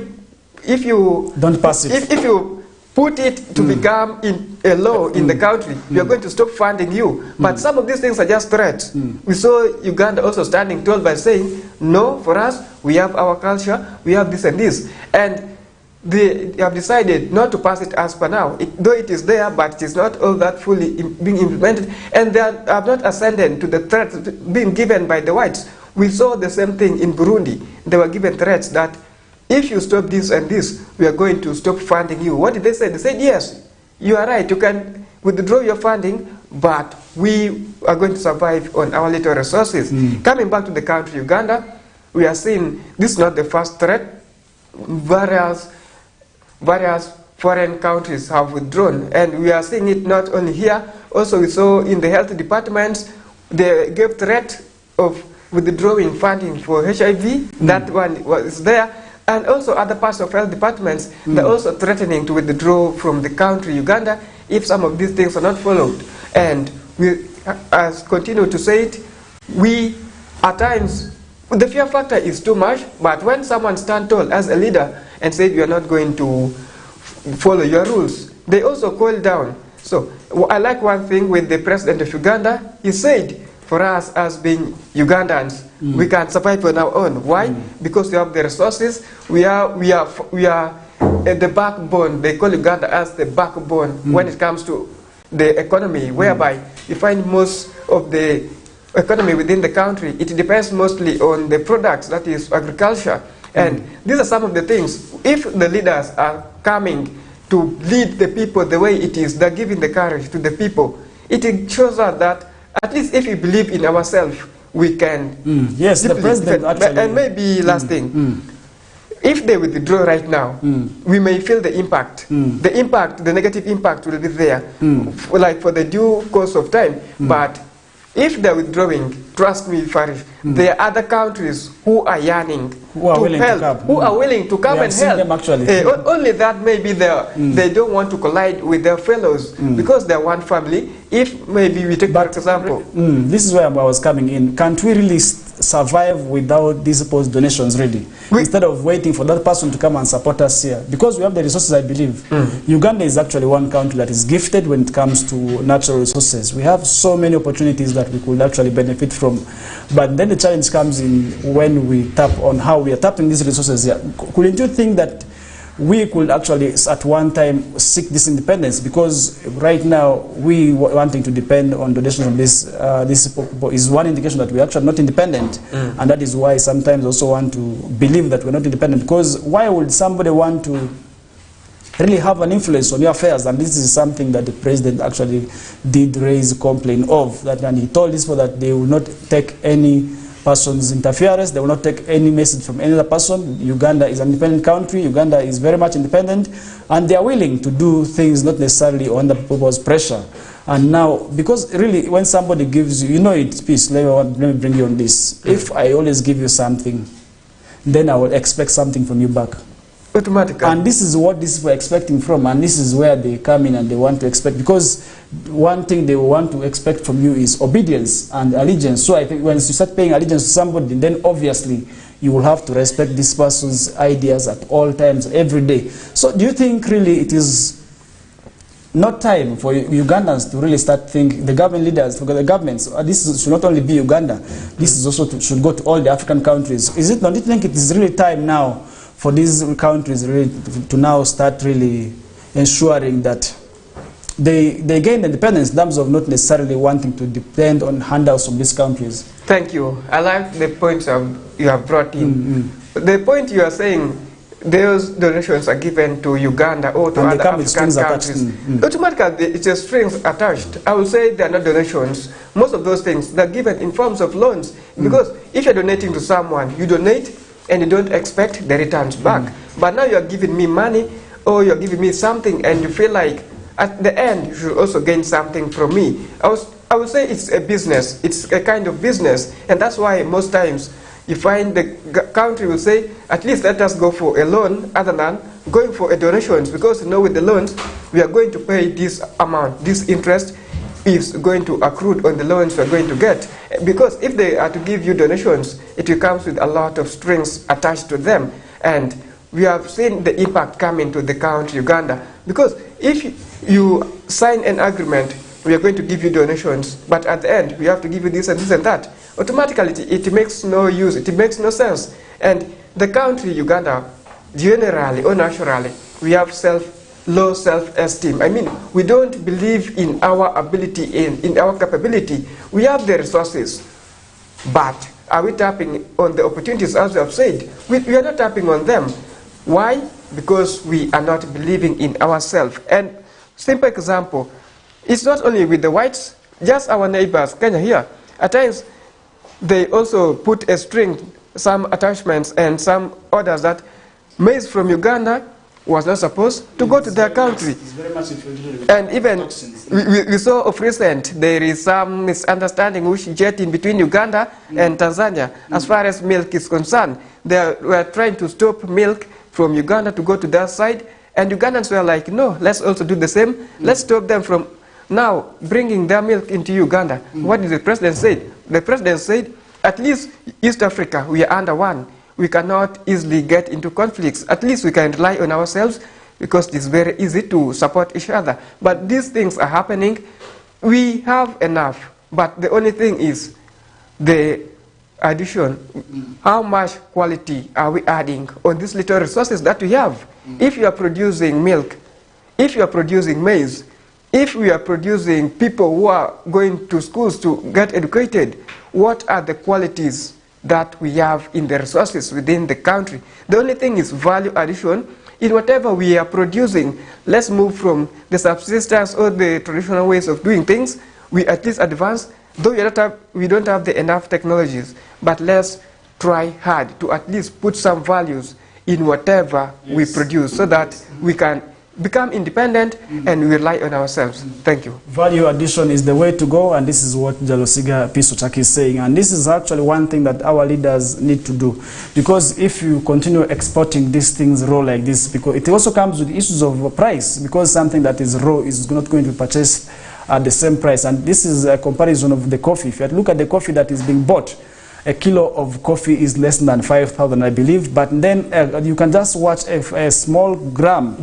you don't pass it, if you put it to become a law in the country, we are going to stop funding you. But some of these things are just threats. We saw Uganda also standing tall by saying, no, for us, we have our culture, we have this and this. And they have decided not to pass it as per now. Though it is there, but it is not all that fully being implemented. And they have not ascended to the threats being given by the whites. We saw the same thing in Burundi. They were given threats that if you stop this and this, we are going to stop funding you. What did they say? They said, yes, you are right, you can withdraw your funding, but we are going to survive on our little resources. Coming back to the country Uganda, we are seeing this is not the first threat. Various foreign countries have withdrawn, and we are seeing it not only here, also we saw in the health departments, they gave threat of withdrawing funding for HIV. That one was there. And also other parts of health departments, they're also threatening to withdraw from the country Uganda if some of these things are not followed. And we, as continue to say it, we at times, the fear factor is too much, but when someone stands tall as a leader and said you are not going to follow your rules, they also cool down. So I like one thing with the president of Uganda. He said, for us as being Ugandans, we can survive on our own. Why? Because we have the resources. We are the backbone. They call Uganda as the backbone when it comes to the economy, whereby you find most of the economy within the country, it depends mostly on the products, that is agriculture. And these are some of the things. If the leaders are coming to lead the people the way it is, they're giving the courage to the people, it shows us that at least if we believe in ourselves, we can. Yes, the president actually. And maybe last thing, if they withdraw right now, we may feel the impact. The impact, the negative impact will be there, like for the due course of time. But if they're withdrawing, trust me, Farish, there are other countries who are yearning who are willing help, to come. who are willing to come and help. Them actually. Only that maybe they don't want to collide with their fellows because they're one family. If maybe we take, for example. This is where I was coming in. Can't we really survive without these supposed donations really? Instead of waiting for that person to come and support us here. Because we have the resources, I believe. Uganda is actually one country that is gifted when it comes to natural resources. We have so many opportunities that we could actually benefit from. But then the challenge comes in when we tap on how we are tapping these resources here. Couldn't you think that we could actually at one time seek this independence? Because right now we wanting to depend on donations from this is one indication that we're actually not independent, and that is why sometimes also want to believe that we're not independent. Because why would somebody want to really have an influence on your affairs? And this is something that the president actually did raise complaint of, that, and he told this for that they will not take any person's interference, they will not take any message from any other person. Uganda is an independent country, Uganda is very much independent, and they are willing to do things not necessarily under people's pressure. And now, because really when somebody gives you, you know it's peace, let me bring you on this. If I always give you something, then I will expect something from you back. Automatically. And this is what these people are expecting from, and this is where they come in and they want to expect, because one thing they want to expect from you is obedience and allegiance. So I think when you start paying allegiance to somebody, then obviously you will have to respect this person's ideas at all times, every day. So do you think really it is not time for Ugandans to really start thinking, the government leaders, the governments, this should not only be Uganda, this is also should go to all the African countries. Is it not? Do you think it is really time now for these countries really to now start really ensuring that they gain independence in terms of not necessarily wanting to depend on handouts from these countries? Thank you. I like the points you have brought in. The point you are saying, those donations are given to Uganda or to other African countries. Automatically, it's a strings attached. I will say they are not donations. Most of those things, they're given in forms of loans. Because if you're donating to someone, you donate and you don't expect the returns back. But now you're giving me money or you're giving me something and you feel like at the end you should also gain something from me. I would say it's a business. It's a kind of business. And that's why most times you find the country will say, at least let us go for a loan other than going for a donations, because you know with the loans we are going to pay this amount, this interest is going to accrue on the loans we are going to get. Because if they are to give you donations, it comes with a lot of strings attached to them. And we have seen the impact coming to the country, Uganda. Because if you sign an agreement, we are going to give you donations, but at the end, we have to give you this and this and that. Automatically, it makes no use, it makes no sense. And the country, Uganda, generally or naturally, we have low self-esteem. I mean, we don't believe in our ability, in our capability. We have the resources, but are we tapping on the opportunities, as we have said? We are not tapping on them. Why? Because we are not believing in ourselves. And simple example, it's not only with the whites, just our neighbors, Kenya here. At times, they also put a string, some attachments and some orders that maize from Uganda was not supposed to go to their country. And even we saw of recent, there is some misunderstanding which jet in between Uganda and Tanzania as far as milk is concerned. They were trying to stop milk from Uganda to go to their side, and Ugandans were like, no, let's also do the same. Let's stop them from now bringing their milk into Uganda. What did the president say? The president said, at least East Africa, we are under one. We cannot easily get into conflicts. At least we can rely on ourselves, because it's very easy to support each other. But these things are happening. We have enough. But the only thing is the addition. How much quality are we adding on these little resources that we have? If you are producing milk, if you are producing maize, if we are producing people who are going to schools to get educated, what are the qualities that we have in the resources within the country? The only thing is value addition in whatever we are producing. Let's move from the subsistence or the traditional ways of doing things. We at least advance, though we don't have the enough technologies, but let's try hard to at least put some values in whatever we produce so that we can become independent and rely on ourselves. Thank you. Value addition is the way to go, and this is what Jalosiga Pisochaki is saying. And this is actually one thing that our leaders need to do. Because if you continue exporting these things raw like this, because it also comes with issues of price, because something that is raw is not going to be purchased at the same price. And this is a comparison of the coffee. If you look at the coffee that is being bought, a kilo of coffee is less than 5,000, I believe. But then you can just watch a small gram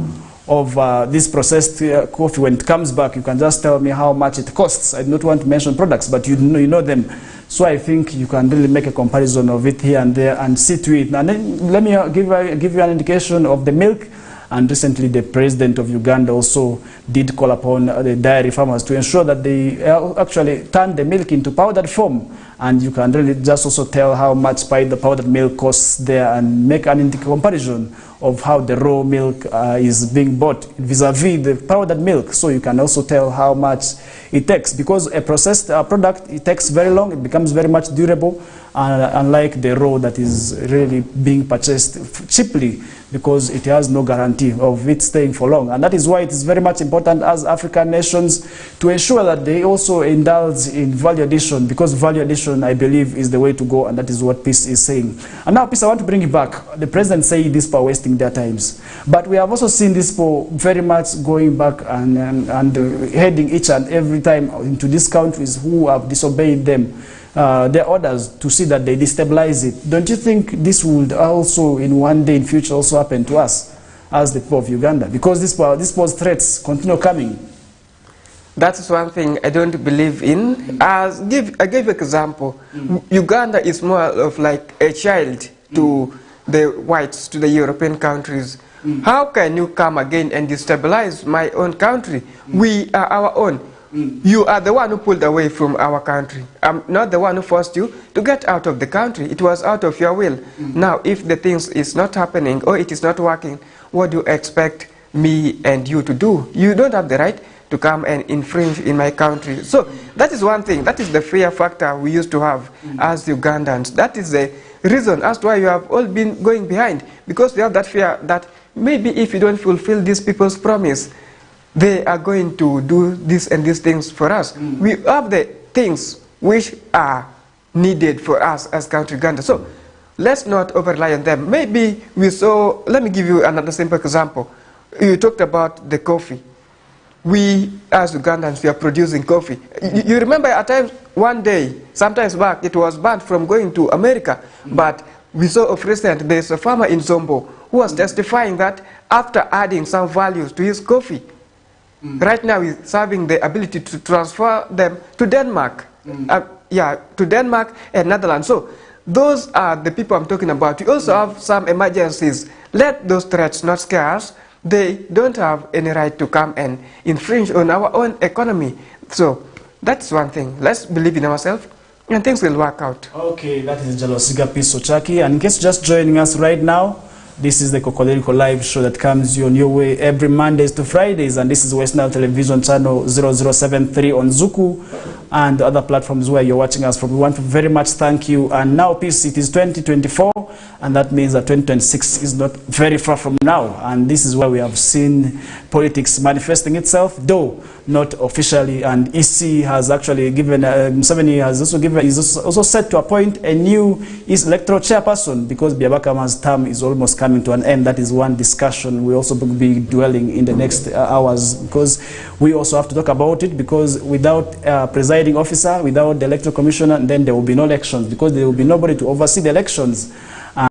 of this processed coffee. When it comes back, you can just tell me how much it costs. I do not want to mention products, but you know them. So I think you can really make a comparison of it here and there and see to it. And then let me give you an indication of the milk. And recently the president of Uganda also did call upon the dairy farmers to ensure that they actually turn the milk into powdered form. And you can really just also tell how much the powdered milk costs there and make an comparison of how the raw milk is being bought vis-a-vis the powdered milk. So you can also tell how much it takes. Because a processed product, it takes very long, it becomes very much durable, unlike the raw that is really being purchased cheaply, because it has no guarantee of it staying for long. And that is why it is very much important as African nations to ensure that they also indulge in value addition, because value addition, I believe, is the way to go, and that is what Peace is saying. And now, Peace, I want to bring you back. The president said this for wasting their times. But we have also seen this for very much going back and heading each and every time into these countries who have disobeyed them. Their orders to see that they destabilize it. Don't you think this would also in one day in future also happen to us as the people of Uganda? Because these threats continue coming. That is one thing I don't believe in. I gave an example. Uganda is more of like a child to the whites, to the European countries. How can you come again and destabilize my own country? We are our own. You are the one who pulled away from our country. I'm not the one who forced you to get out of the country. It was out of your will. Now, if the things is not happening or it is not working, what do you expect me and you to do? You don't have the right to come and infringe in my country. So that is one thing. That is the fear factor we used to have as Ugandans. That is the reason as to why you have all been going behind, because we have that fear that maybe if you don't fulfill these people's promise, they are going to do this and these things for us. We have the things which are needed for us as country Uganda. So let's not over-rely on them. Maybe we saw, let me give you another simple example. You talked about the coffee. We as Ugandans, we are producing coffee. You remember at times, one day, sometimes back, it was banned from going to America. But we saw of recent, there's a farmer in Zombo who was testifying that after adding some values to his coffee, right now he's having the ability to transfer them to Denmark. To Denmark and Netherlands. So those are the people I'm talking about. We also have some emergencies. Let those threats not scare us. They don't have any right to come and infringe on our own economy. So that's one thing. Let's believe in ourselves and things will work out. Okay, that is Jalosiga Pisochaki. And in case you're just joining us right now, this is the Kokoliriko live show that comes on your way every Mondays to Fridays, and this is West Nile Television channel 0073 on Zuku and other platforms where you're watching us from. We want to very much thank you. And now, Peace, it is 2024, and that means that 2026 is not very far from now. And this is where we have seen politics manifesting itself, though not officially. And EC has actually given, Museveni has also given, is also set to appoint a new electoral chairperson, because Byabakama's term is almost coming to an end. That is one discussion we also will be dwelling in the next hours, because we also have to talk about it, because without presiding officer, without the electoral commissioner, then there will be no elections, because there will be nobody to oversee the elections.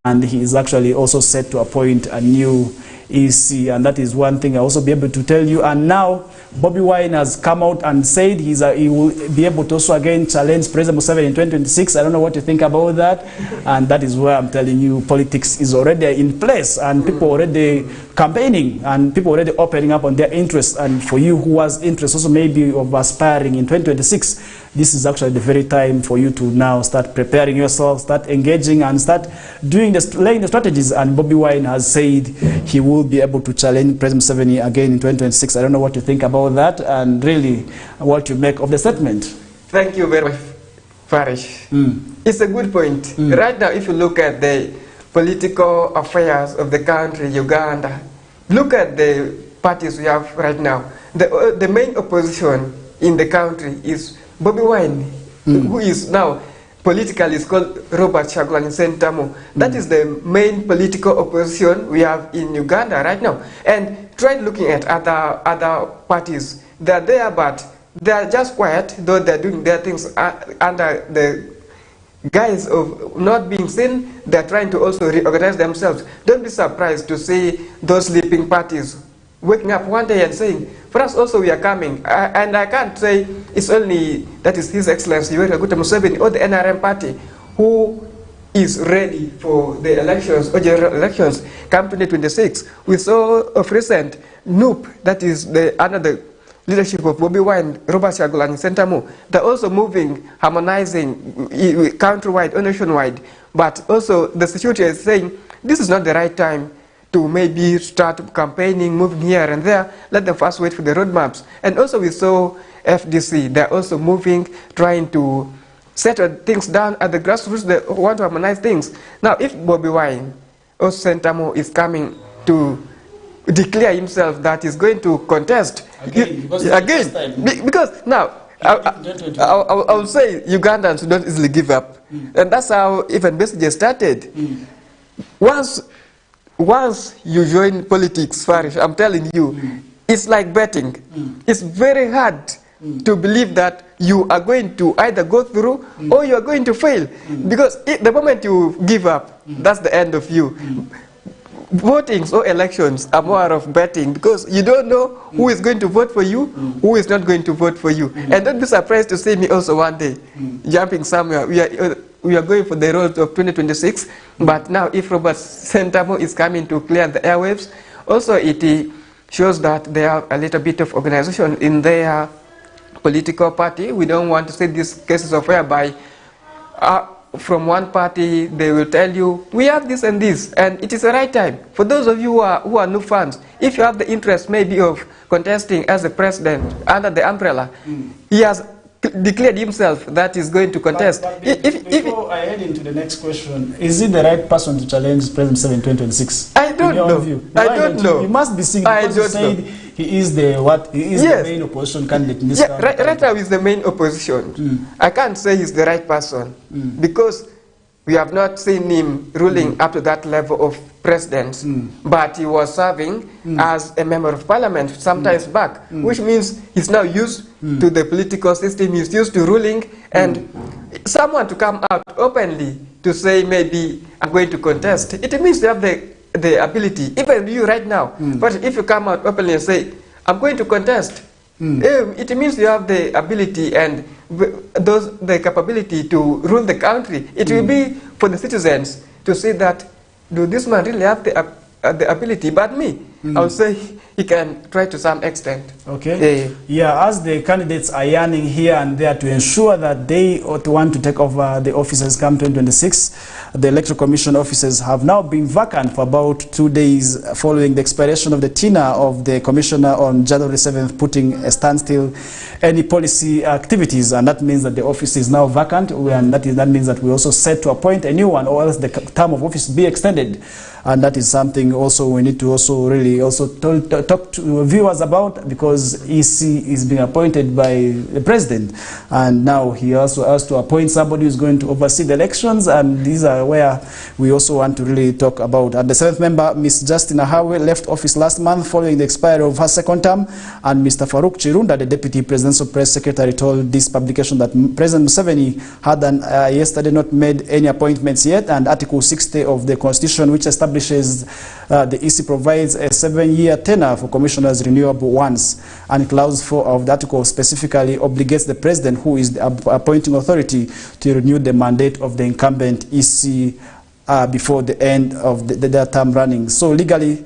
And he is actually also set to appoint a new EC, and that is one thing I also be able to tell you. And now Bobby Wine has come out and said he will be able to also again challenge President Museveni in 2026. I don't know what you think about that, and that is where I'm telling you politics is already in place, and people already campaigning, and people already opening up on their interests. And for you who has interest also maybe of aspiring in 2026, this is actually the very time for you to now start preparing yourself, start engaging, and start doing laying the strategies. And Bobby Wine has said he will be able to challenge President Museveni again in 2026. I don't know what you think about that, and really what you make of the statement. Thank you very much, Farish. It's a good point. Right now, if you look at the political affairs of the country, Uganda, look at the parties we have right now. The main opposition in the country is Bobby Wine, who is now politically is called Robert Kyagulanyi Ssentamu. That is the main political opposition we have in Uganda right now. And try looking at other parties. They are there, but they are just quiet, though they are doing their things under the guise of not being seen. They are trying to also reorganize themselves. Don't be surprised to see those sleeping parties waking up one day and saying, for us also we are coming. And I can't say it's only, that is His Excellency Yoweri Kaguta Museveni or the NRM party who is ready for the elections or general elections come 2026. We saw of recent NUP, that is under the leadership of Bobby Wine, Robert Kyagulanyi Ssentamu. They're also moving, harmonizing countrywide or nationwide. But also the security is saying this is not the right time to maybe start campaigning, moving here and there. Let them first wait for the roadmaps. And also we saw FDC, they're also moving, trying to settle things down at the grassroots. They want to harmonize things. Now, if Bobby Wine or Ssentamu is coming to declare himself that he's going to contest because now I will say Ugandans don't easily give up, and that's how even Besigye started. Once you join politics, Farish, I'm telling you, it's like betting. It's very hard to believe that you are going to either go through or you are going to fail. Because the moment you give up, that's the end of you. Votings or elections are more of betting because you don't know who is going to vote for you, who is not going to vote for you. And don't be surprised to see me also one day jumping somewhere. We are going for the road of 2026, but now if Robert Ssentamu is coming to clear the airwaves, also it shows that they have a little bit of organization in their political party. We don't want to see these cases of whereby from one party they will tell you, we have this and this, and it is the right time. For those of you who are new fans, if you have the interest maybe of contesting as a president under the umbrella, he has declared himself that he's going to contest. Before I head into the next question, is he the right person to challenge President Museveni in 2026? I don't know. I don't know. You must be seeing, because you said he is the main opposition candidate in this country. Right now he's the main opposition. I can't say he's the right person because we have not seen him ruling up to that level of president, but he was serving as a member of parliament sometimes back, which means he's now used to the political system, he's used to ruling, and someone to come out openly to say maybe I'm going to contest, it means you have the ability, even you right now, but if you come out openly and say I'm going to contest, it means you have the ability and the capability to rule the country. It will be for the citizens to see that, do this man really have the ability? But me, I would say he can try to some extent. Okay. Yeah, as the candidates are yearning here and there to ensure that they ought to want to take over the offices come 2026, the Electoral Commission offices have now been vacant for about 2 days following the expiration of the tenure of the commissioner on January 7th, putting a standstill any policy activities, and that means that the office is now vacant, and that means that we also set to appoint a new one, or else the term of office be extended. And that is something also we need to also really really also talk to viewers about, because EC is being appointed by the president, and now he also has to appoint somebody who's going to oversee the elections, and these are where we also want to really talk about. And the 7th member, Ms. Justina Hawe, left office last month following the expiry of her second term, and Mr. Farouk Chirunda, the deputy presidential press secretary, told this publication that President Museveni had yesterday not made any appointments yet, and Article 60 of the Constitution, which establishes the EC, provides a 7-year tenure for commissioners renewable once, and Clause 4 of the article specifically obligates the president, who is the appointing authority, to renew the mandate of the incumbent EC before the end of their term running. So legally,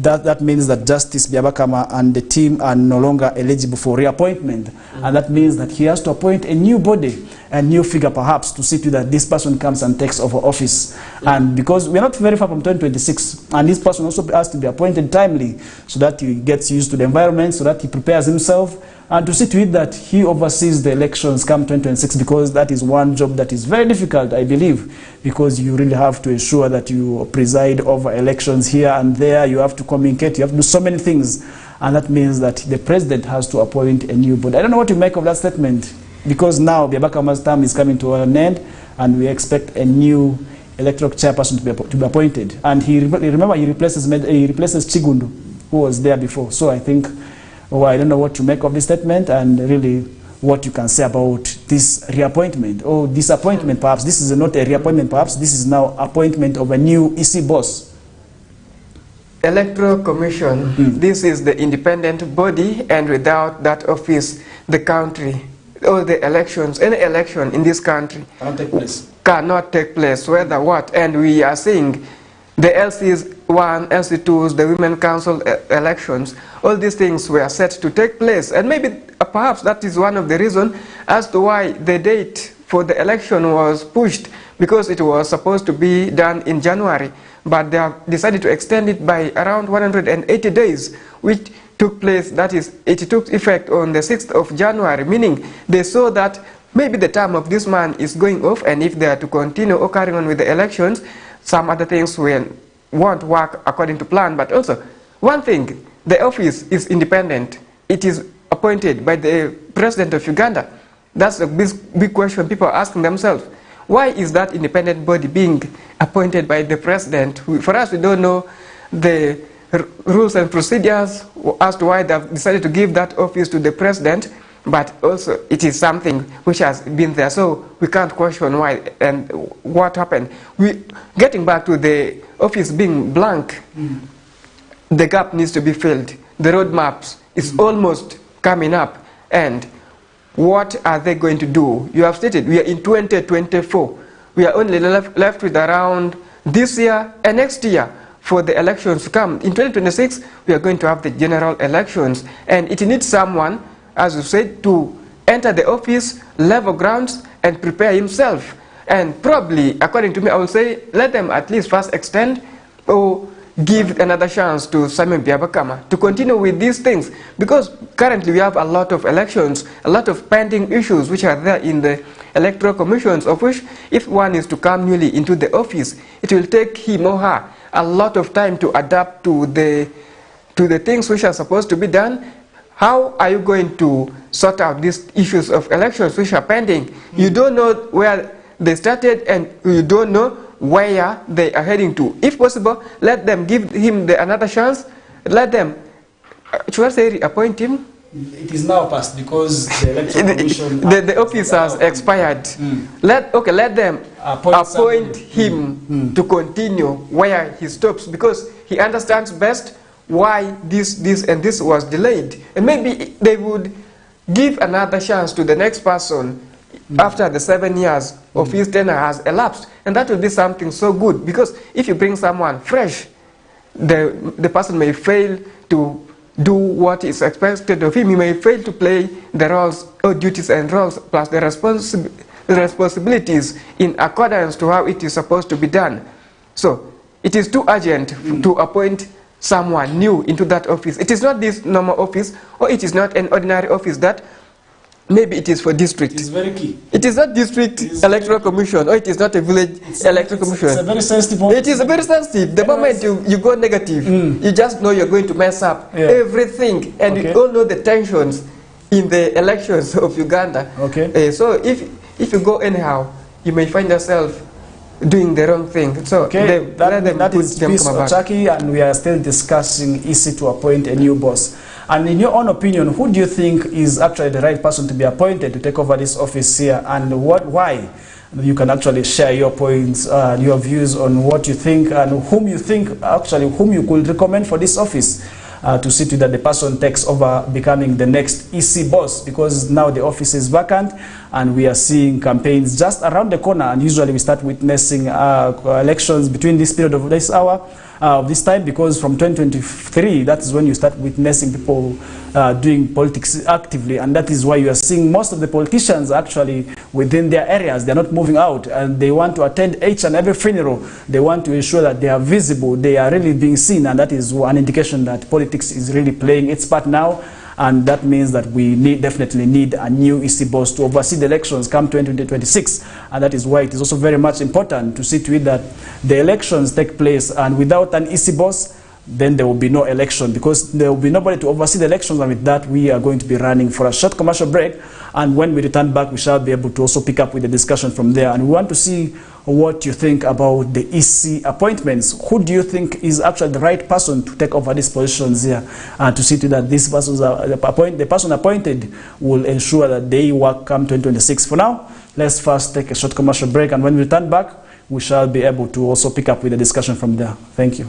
that means that Justice Byabakama and the team are no longer eligible for reappointment. And that means that he has to appoint a new body, a new figure perhaps, to see to that this person comes and takes over office. And because we're not very far from 2026, and this person also has to be appointed timely, so that he gets used to the environment, so that he prepares himself, and to see to it that he oversees the elections come 2026, because that is one job that is very difficult, I believe, because you really have to ensure that you preside over elections here and there, you have to communicate, you have to do so many things, and that means that the president has to appoint a new body. I don't know what to make of that statement, because now Byabakama's term is coming to an end, and we expect a new electoral chairperson to be appointed. And remember, he replaces Chigundu, who was there before. So I think, I don't know what to make of this statement, and really what you can say about this reappointment or disappointment. Perhaps this is not a reappointment, perhaps this is now appointment of a new EC boss. Electoral Commission, this is the independent body, and without that office, the country, or the elections, any election in this country cannot take place, whether what. And we are seeing the LC1, LC2s, the Women Council elections, all these things were set to take place. And maybe, perhaps that is one of the reasons as to why the date for the election was pushed, because it was supposed to be done in January, but they have decided to extend it by around 180 days, which took place, that is, it took effect on the 6th of January, meaning they saw that maybe the term of this man is going off, and if they are to continue or carry on with the elections, some other things won't work according to plan. But also, one thing, the office is independent. It is appointed by the president of Uganda. That's a big question people are asking themselves. Why is that independent body being appointed by the president? For us, we don't know the rules and procedures as to why they have decided to give that office to the president, but also it is something which has been there, so we can't question why and what happened. Getting back to the office being blank, the gap needs to be filled. The roadmaps is almost coming up, and what are they going to do? You have stated we are in 2024. We are only left with around this year and next year for the elections to come. In 2026, we are going to have the general elections, and it needs someone, as you said, to enter the office, level grounds, and prepare himself. And probably, according to me, I would say, let them at least first extend or give another chance to Simon Byabakama to continue with these things. Because currently we have a lot of elections, a lot of pending issues which are there in the electoral commissions, of which if one is to come newly into the office, it will take him or her a lot of time to adapt to the things which are supposed to be done. How are you going to sort out these issues of elections which are pending? You don't know where they started, and you don't know where they are heading to. If possible, let them give him another chance. Let them, should I say, reappoint him? It is now past, because the electoral commission the office has expired. Let them appoint him to continue where he stops, because he understands best why this and this was delayed. And maybe they would give another chance to the next person after the 7 years of his tenure has elapsed. And that will be something so good, because if you bring someone fresh, the person may fail to do what is expected of him. He may fail to play the roles or duties and roles plus the responsibilities in accordance to how it is supposed to be done. So it is too urgent to appoint someone new into that office. It is not this normal office, or it is not an ordinary office that maybe it is for district. It's very key. It is not district electoral commission, or it is not a village electoral commission. It's a very sensitive. It is very sensitive. The moment you go negative, you just know you're going to mess up everything, and you all know the tensions in the elections of Uganda. Okay. So if you go anyhow, you may find yourself doing the wrong thing. So that is Peace Ochaki, and we are still discussing EC to appoint a new boss. And in your own opinion, who do you think is actually the right person to be appointed to take over this office here, and why? You can actually share your points, your views on what you think, and whom you could recommend for this office to see to that the person takes over becoming the next EC boss, because now the office is vacant and we are seeing campaigns just around the corner, and usually we start witnessing elections between this period of this hour, this time, because from 2023, that is when you start witnessing people doing politics actively, and that is why you are seeing most of the politicians actually within their areas. They're not moving out, and they want to attend each and every funeral. They want to ensure that they are visible, they are really being seen, and that is an indication that politics is really playing its part now. And that means that we definitely need a new EC boss to oversee the elections come 2026. And that is why it is also very much important to see to it that the elections take place, and without an EC boss, then there will be no election, because there will be nobody to oversee the elections. And with that, we are going to be running for a short commercial break. And when we return back, we shall be able to also pick up with the discussion from there. And we want to see what you think about the EC appointments. Who do you think is actually the right person to take over these positions here, to see to that these persons the person appointed will ensure that they work come 2026. For now, let's first take a short commercial break. And when we return back, we shall be able to also pick up with the discussion from there. Thank you.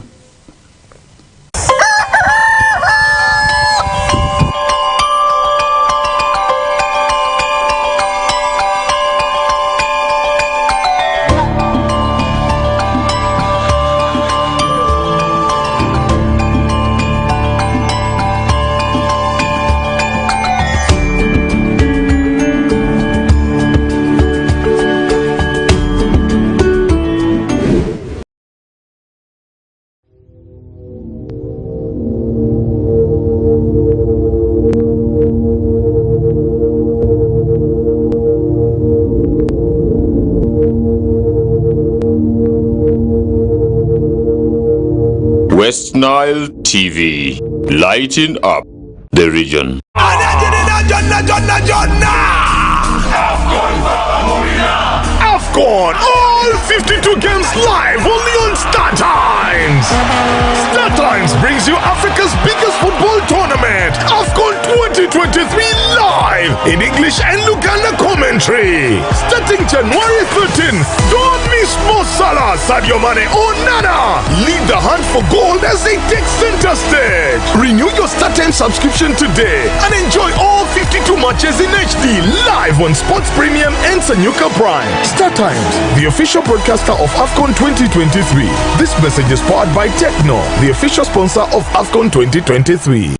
West Nile TV, lighting up the region. AFCON, all 52 games live only on Star Times. Star Times brings you Africa's biggest football tournament, AFCON 2023 live in English and Luganda commentary. Starting January 13, don't miss Mo Salah, Sadio Mane or Nana. Lead the hunt for gold as they take center stage. Renew your Star Times subscription today and enjoy all 52 matches in HD live on Sports Premium and Sanyuka Prime. Star Times, the official broadcaster of AFCON 2023. This message is powered by Techno, the official sponsor of AFCON 2023.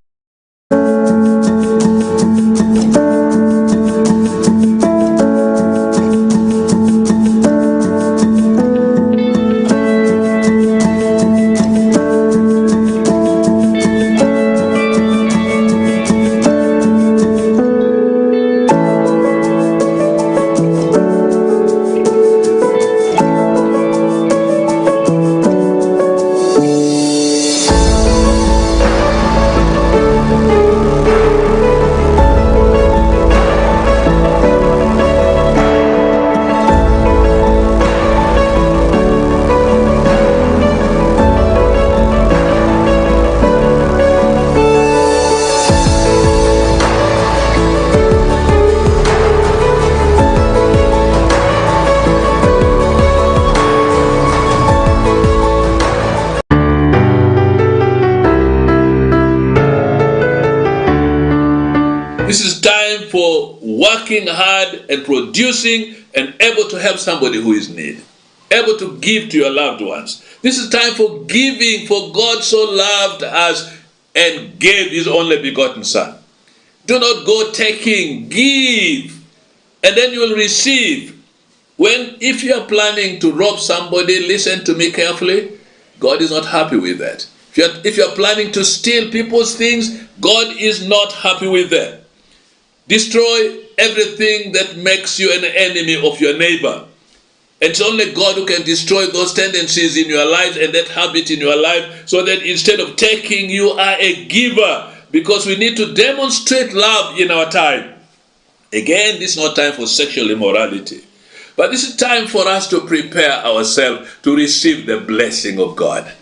This is time for working hard and producing and able to help somebody who is in need. Able to give to your loved ones. This is time for giving, for God so loved us and gave his only begotten Son. Do not go taking, give, and then you will receive. If you are planning to rob somebody, listen to me carefully, God is not happy with that. If you are planning to steal people's things, God is not happy with that. Destroy everything that makes you an enemy of your neighbor. It's only God who can destroy those tendencies in your life and that habit in your life, so that instead of taking, you are a giver, because we need to demonstrate love in our time. Again, this is not time for sexual immorality, but this is time for us to prepare ourselves to receive the blessing of God.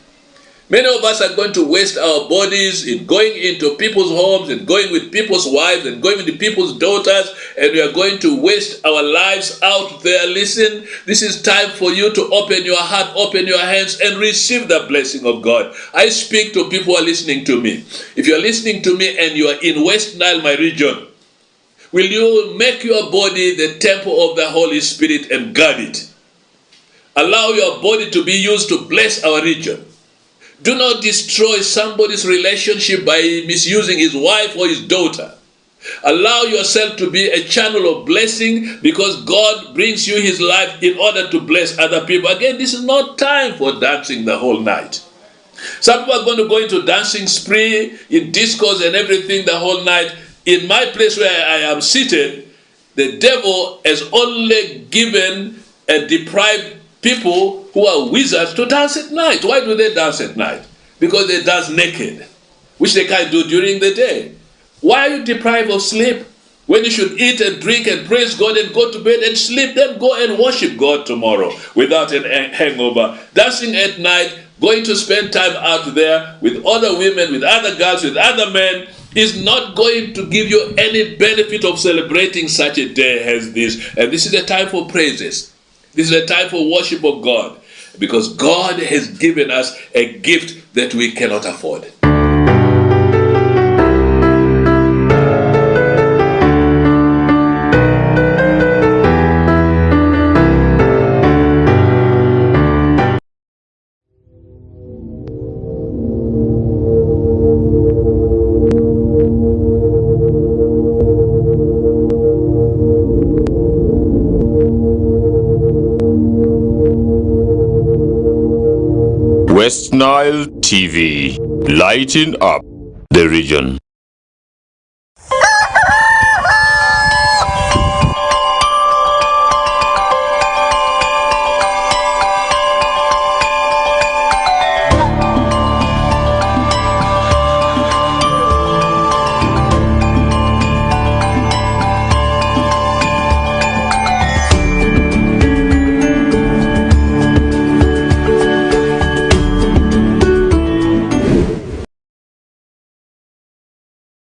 Many of us are going to waste our bodies in going into people's homes and going with people's wives and going with people's daughters, and we are going to waste our lives out there. Listen, this is time for you to open your heart, open your hands, and receive the blessing of God. I speak to people who are listening to me. If you're listening to me and you are in West Nile, my region, will you make your body the temple of the Holy Spirit and guard it? Allow your body to be used to bless our region. Do not destroy somebody's relationship by misusing his wife or his daughter. Allow yourself to be a channel of blessing, because God brings you his life in order to bless other people. Again, this is not time for dancing the whole night. Some people are going to go into dancing spree, in discos and everything the whole night. In my place where I am seated, the devil has only given and deprived people who are wizards to dance at night. Why do they dance at night? Because they dance naked, which they can't do during the day. Why are you deprived of sleep when you should eat and drink and praise God and go to bed and sleep? Then go and worship God tomorrow without a hangover. Dancing at night, going to spend time out there with other women, with other girls, with other men, is not going to give you any benefit of celebrating such a day as this. And this is the time for praises. This is a time for worship of God, because God has given us a gift that we cannot afford. West Nile TV, lighting up the region.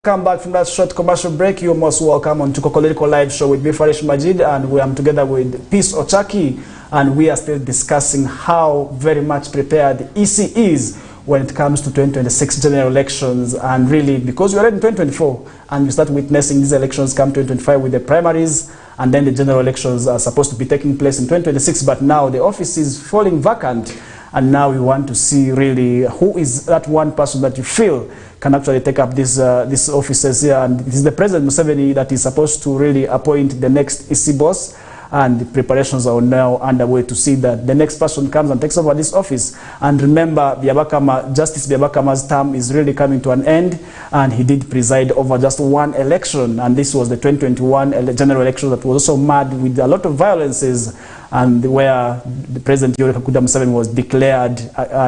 Come back from that short commercial break. You're most welcome on to Kokoliriko Live Show with me, Farish Majid, and we are together with Peace Ochaki, and we are still discussing how very much prepared EC is when it comes to 2026 general elections. And really, because we are in 2024 and we start witnessing these elections come 2025 with the primaries, and then the general elections are supposed to be taking place in 2026, but now the office is falling vacant. And now we want to see really who is that one person that you feel can actually take up these offices here. And it is the President Museveni that is supposed to really appoint the next EC boss. And the preparations are now underway to see that the next person comes and takes over this office. And remember, Justice Byabakama's term is really coming to an end, and he did preside over just one election, and this was the 2021 general election that was also marred with a lot of violences, and where the President Yoweri Kaguta Museveni was declared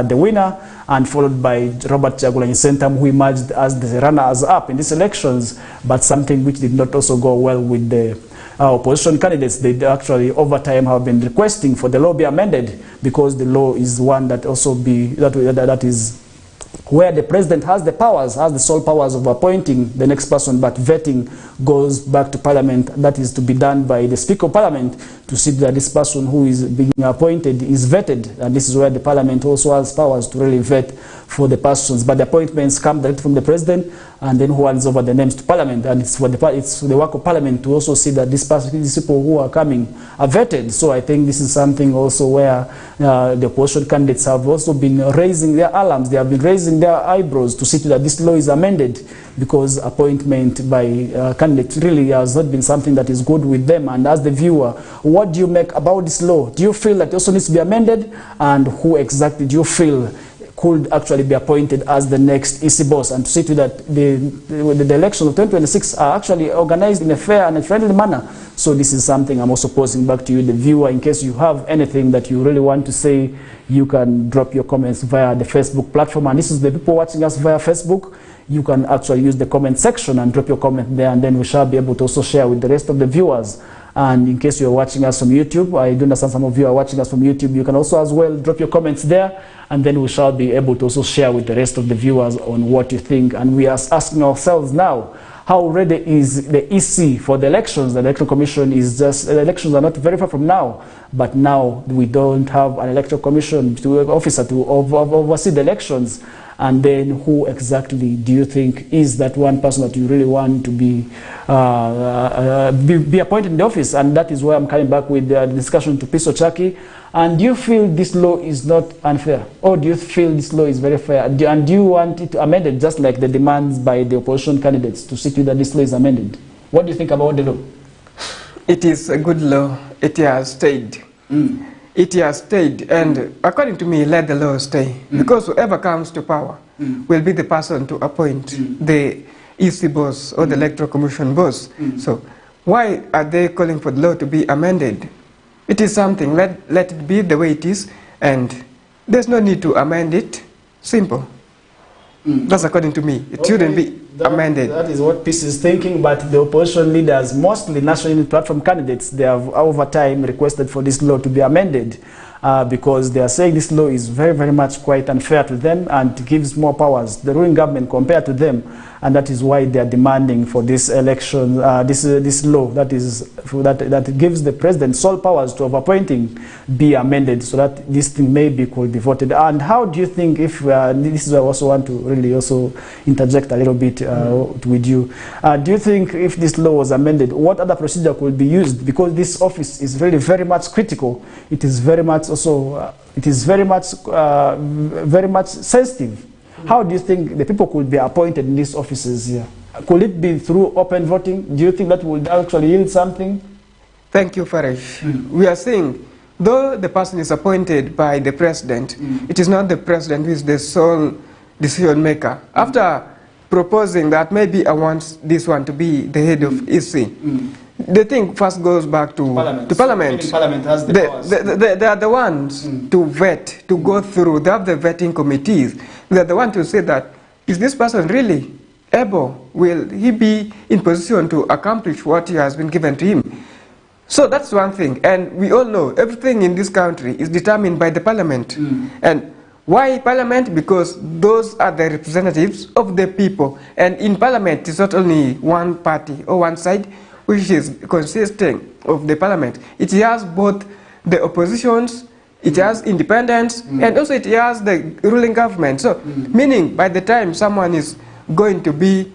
the winner, and followed by Robert Kyagulanyi Ssentamu, who emerged as the runners-up in these elections, but something which did not also go well with the opposition candidates. They actually over time have been requesting for the law be amended, because the law is one that also that is where the president has the powers, has the sole powers of appointing the next person, but vetting goes back to Parliament. That is to be done by the Speaker of Parliament to see that this person who is being appointed is vetted, and this is where the Parliament also has powers to really vet for the persons. But the appointments come direct from the president, and then who hands over the names to Parliament, and it's the work of Parliament to also see that these people who are coming are vetted. So I think this is something also where the opposition candidates have also been raising their alarms. They have been raising their eyebrows to see that this law is amended, because appointment by candidates really has not been something that is good with them. And as the viewer, what do you make about this law? Do you feel that it also needs to be amended? And who exactly do you feel could actually be appointed as the next EC boss, and to see to that the elections of 2026 are actually organized in a fair and a friendly manner. So this is something I'm also posing back to you, the viewer. In case you have anything that you really want to say, you can drop your comments via the Facebook platform. And this is the people watching us via Facebook. You can actually use the comment section and drop your comment there, and then we shall be able to also share with the rest of the viewers. And in case you're watching us from YouTube, I do understand some of you are watching us from YouTube, you can also as well drop your comments there, and then we shall be able to also share with the rest of the viewers on what you think. And we are asking ourselves now, how ready is the EC for the elections? The Electoral Commission is just, the elections are not very far from now, but now we don't have an Electoral Commission officer to oversee the elections. And then who exactly do you think is that one person that you really want to be appointed in the office? And that is where I'm coming back with the discussion to Piso Chaki. And do you feel this law is not unfair? Or do you feel this law is very fair? And do you want it amended, just like the demands by the opposition candidates to see to that this law is amended? What do you think about the law? It is a good law. It has stayed. It has stayed, and according to me, let the law stay. Because whoever comes to power will be the person to appoint the EC boss or the Electoral Commission boss. So why are they calling for the law to be amended? It is something, let it be the way it is, and there's no need to amend it. Simple. That's according to me. It shouldn't be amended. That is what Peace is thinking, but the opposition leaders, mostly National Unity Platform candidates, they have over time requested for this law to be amended because they are saying this law is very, very much quite unfair to them and gives more powers, the ruling government compared to them, and that is why they are demanding for this election, this law that gives the president sole powers to appointing be amended so that this thing maybe could be voted. And how do you think, if this is where I also want to really also interject a little bit with you, do you think if this law was amended, what other procedure could be used? Because this office is really very much critical. It is very much also, it is very much sensitive. How do you think the people could be appointed in these offices here? Could it be through open voting? Do you think that would actually yield something? Thank you, Farish. We are saying, though the person is appointed by the president, it is not the president who is the sole decision maker. After proposing that maybe I want this one to be the head of EC, the thing first goes back to Parliament. So Parliament has the powers. They are the ones to vet, to go through. They have the vetting committees. They are the ones to say that, is this person really able? Will he be in position to accomplish what he has been given to him? So that's one thing. And we all know everything in this country is determined by the Parliament. And why Parliament? Because those are the representatives of the people. And in Parliament, it's not only one party or one side, which is consisting of the Parliament. It has both the oppositions, it has independents, and also it has the ruling government. So, meaning by the time someone is going to be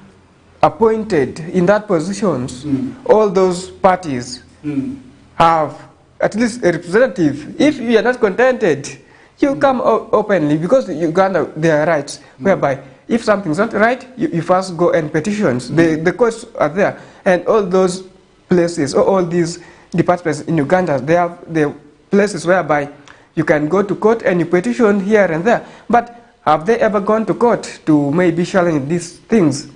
appointed in that positions, all those parties have at least a representative. If you are not contented, you come openly, because Uganda, there are rights, whereby if something's not right, you first go and petitions. The courts are there. And all those places, or all these departments in Uganda, they have the places whereby you can go to court and you petition here and there. But have they ever gone to court to maybe challenge these things?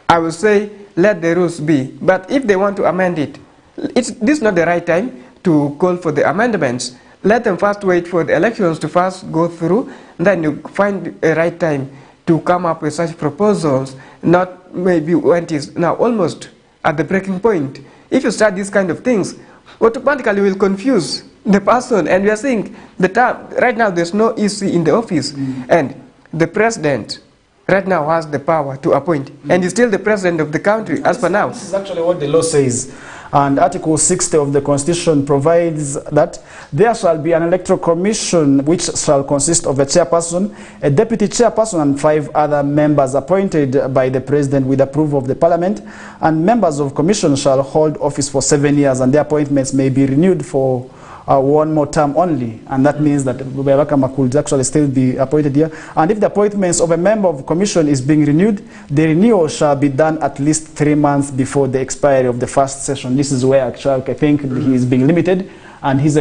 I will say, let the rules be. But if they want to amend it, this is not the right time to call for the amendments. Let them first wait for the elections to first go through, then you find a right time to come up with such proposals, not maybe when it is now almost at the breaking point. If you start these kind of things, automatically will confuse the person. And we are saying right now there's no EC in the office, and the president right now has the power to appoint, and he's still the president of the country as per now. This is actually what the law says. And Article 60 of the Constitution provides that there shall be an electoral commission which shall consist of a chairperson, a deputy chairperson, and 5 other members appointed by the president with approval of the parliament. And members of commission shall hold office for 7 years, and their appointments may be renewed for one more term only. And that means that Babakama could actually still be appointed here. And if the appointments of a member of the commission is being renewed, the renewal shall be done at least 3 months before the expiry of the first session. This is where actually I think he is being limited. and his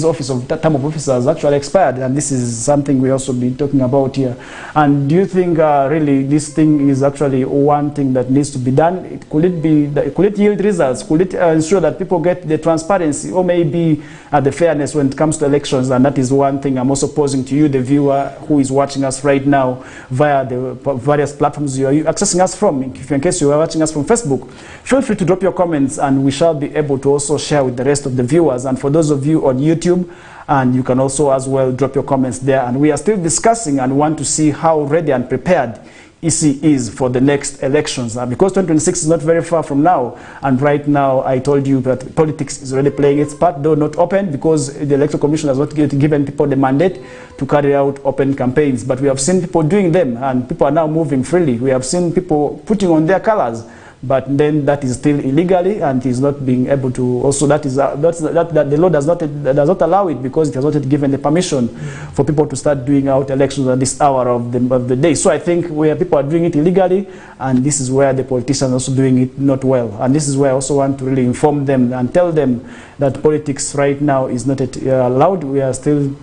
office of term of office has actually expired, and this is something we also been talking about here. And do you think really this thing is actually one thing that needs to be done? Could it yield results? Could it ensure that people get the transparency, or maybe the fairness when it comes to elections? And that is one thing I'm also posing to you, the viewer who is watching us right now via the various platforms you are accessing us from. If in case you are watching us from Facebook, feel free to drop your comments, and we shall be able to also share with the rest of the viewers. And for those of you on YouTube, and you can also as well drop your comments there. And we are still discussing and want to see how ready and prepared EC is for the next elections, because 2026 is not very far from now. And right now, I told you that politics is already playing its part, though not open, because the Electoral Commission has not given people the mandate to carry out open campaigns. But we have seen people doing them, and people are now moving freely. We have seen people putting on their colors, but then that is still illegally, and is not being able to. Also, that the law does not allow it, because it has not given the permission for people to start doing out elections at this hour of the day. So I think where people are doing it illegally, and this is where the politicians are also doing it not well. And this is where I also want to really inform them and tell them that politics right now is not allowed. We are still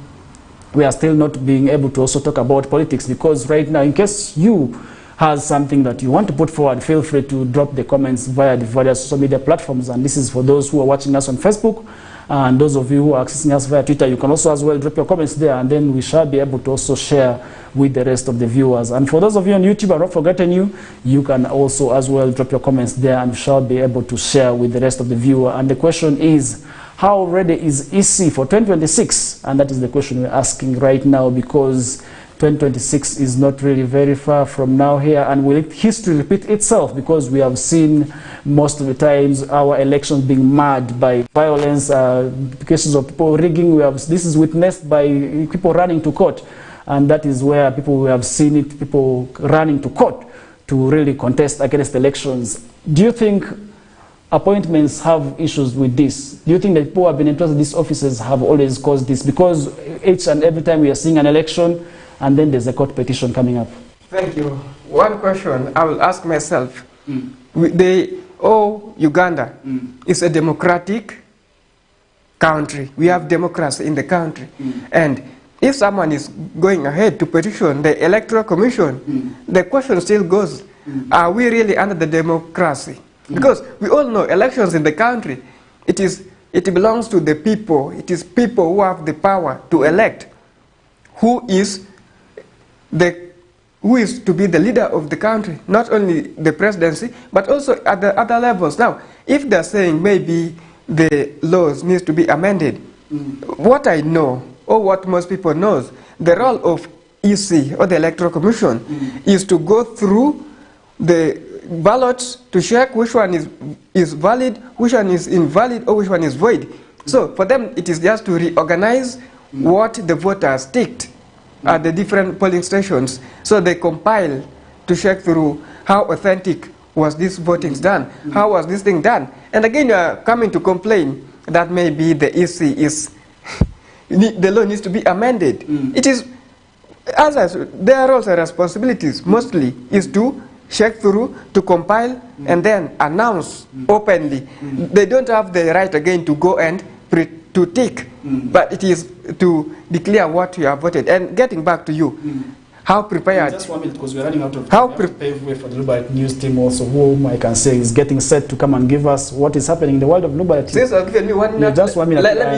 not being able to also talk about politics, because right now, in case you has something that you want to put forward, feel free to drop the comments via the various social media platforms. And this is for those who are watching us on Facebook, and those of you who are accessing us via Twitter. You can also as well drop your comments there, and then we shall be able to also share with the rest of the viewers. And for those of you on YouTube, I'm not forgetting you, you can also as well drop your comments there, and we shall be able to share with the rest of the viewer. And the question is, how ready is EC for 2026? And that is the question we're asking right now, because 2026 is not really very far from now here, and will history repeat itself? Because we have seen most of the times our elections being marred by violence, cases of people rigging. This is witnessed by people running to court, and that is where we have seen it, people running to court to really contest against elections. Do you think appointments have issues with this? Do you think that people who have been entrusted these offices have always caused this? Because each and every time we are seeing an election, and then there's a court petition coming up. Thank you. One question I will ask myself. Uganda is a democratic country. We have democracy in the country. And if someone is going ahead to petition the Electoral Commission, the question still goes, are we really under the democracy? Because we all know elections in the country, it belongs to the people. It is people who have the power to elect who is to be the leader of the country, not only the presidency, but also at the other levels. Now, if they're saying maybe the laws need to be amended, what I know, or what most people knows, the role of EC, or the Electoral Commission, is to go through the ballots to check which one is valid, which one is invalid, or which one is void. So for them, it is just to reorganize what the voters ticked at the different polling stations. So they compile to check through how authentic was this voting done, how was this thing done. And again, you are coming to complain that maybe the EC is, the law needs to be amended. It is, as I said, their roles and responsibilities mostly is to check through, to compile, and then announce openly. They don't have the right again to go and to tick, but it is to declare what you have voted. And getting back to you, how prepared? Just 1 minute, because we're running out of time. How pave way for the Lubarite News team also, whom I can say is getting set to come and give us what is happening in the world of Lubarite. Since I've given you 1 minute, just 1 minute. Let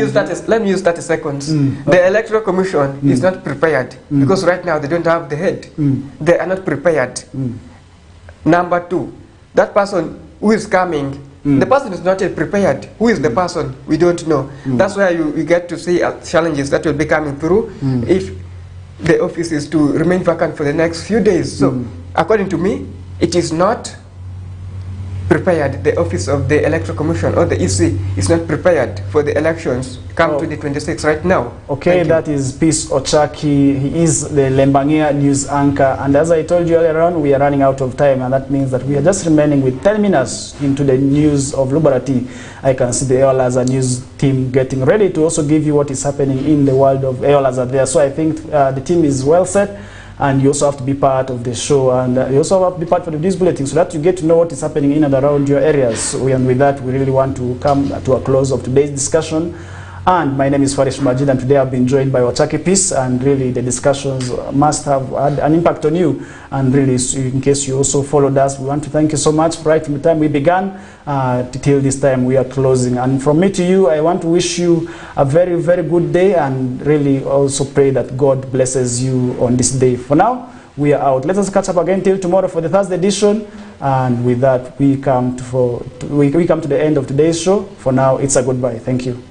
me use 30 seconds. The Electoral Commission is not prepared, because right now they don't have the head. They are not prepared. Number two, that person who is coming, the person is not yet prepared. Who is the person? We don't know. That's why you get to see challenges that will be coming through if the office is to remain vacant for the next few days. So, according to me, it is not prepared. The office of the Electoral Commission, or the EC, is not prepared for the elections come 2026 right now. Okay, that is Peace Ochaki. He is the Lembangia news anchor. And as I told you earlier on, we are running out of time, and that means that we are just remaining with 10 minutes into the news of Lubarati. I can see the Eolaza news team getting ready to also give you what is happening in the world of Eolaza there. So I think the team is well set. And you also have to be part of the show, and you also have to be part of the news bulletin, so that you get to know what is happening in and around your areas. And with that, we really want to come to a close of today's discussion. And my name is Farish Majid, and today I've been joined by Wachaki Peace, and really the discussions must have had an impact on you. And really, in case you also followed us, we want to thank you so much right from the time we began till this time we are closing. And from me to you, I want to wish you a very, very good day, and really also pray that God blesses you on this day. For now, we are out. Let us catch up again till tomorrow for the Thursday edition. And with that, we come to the end of today's show. For now, it's a goodbye. Thank you.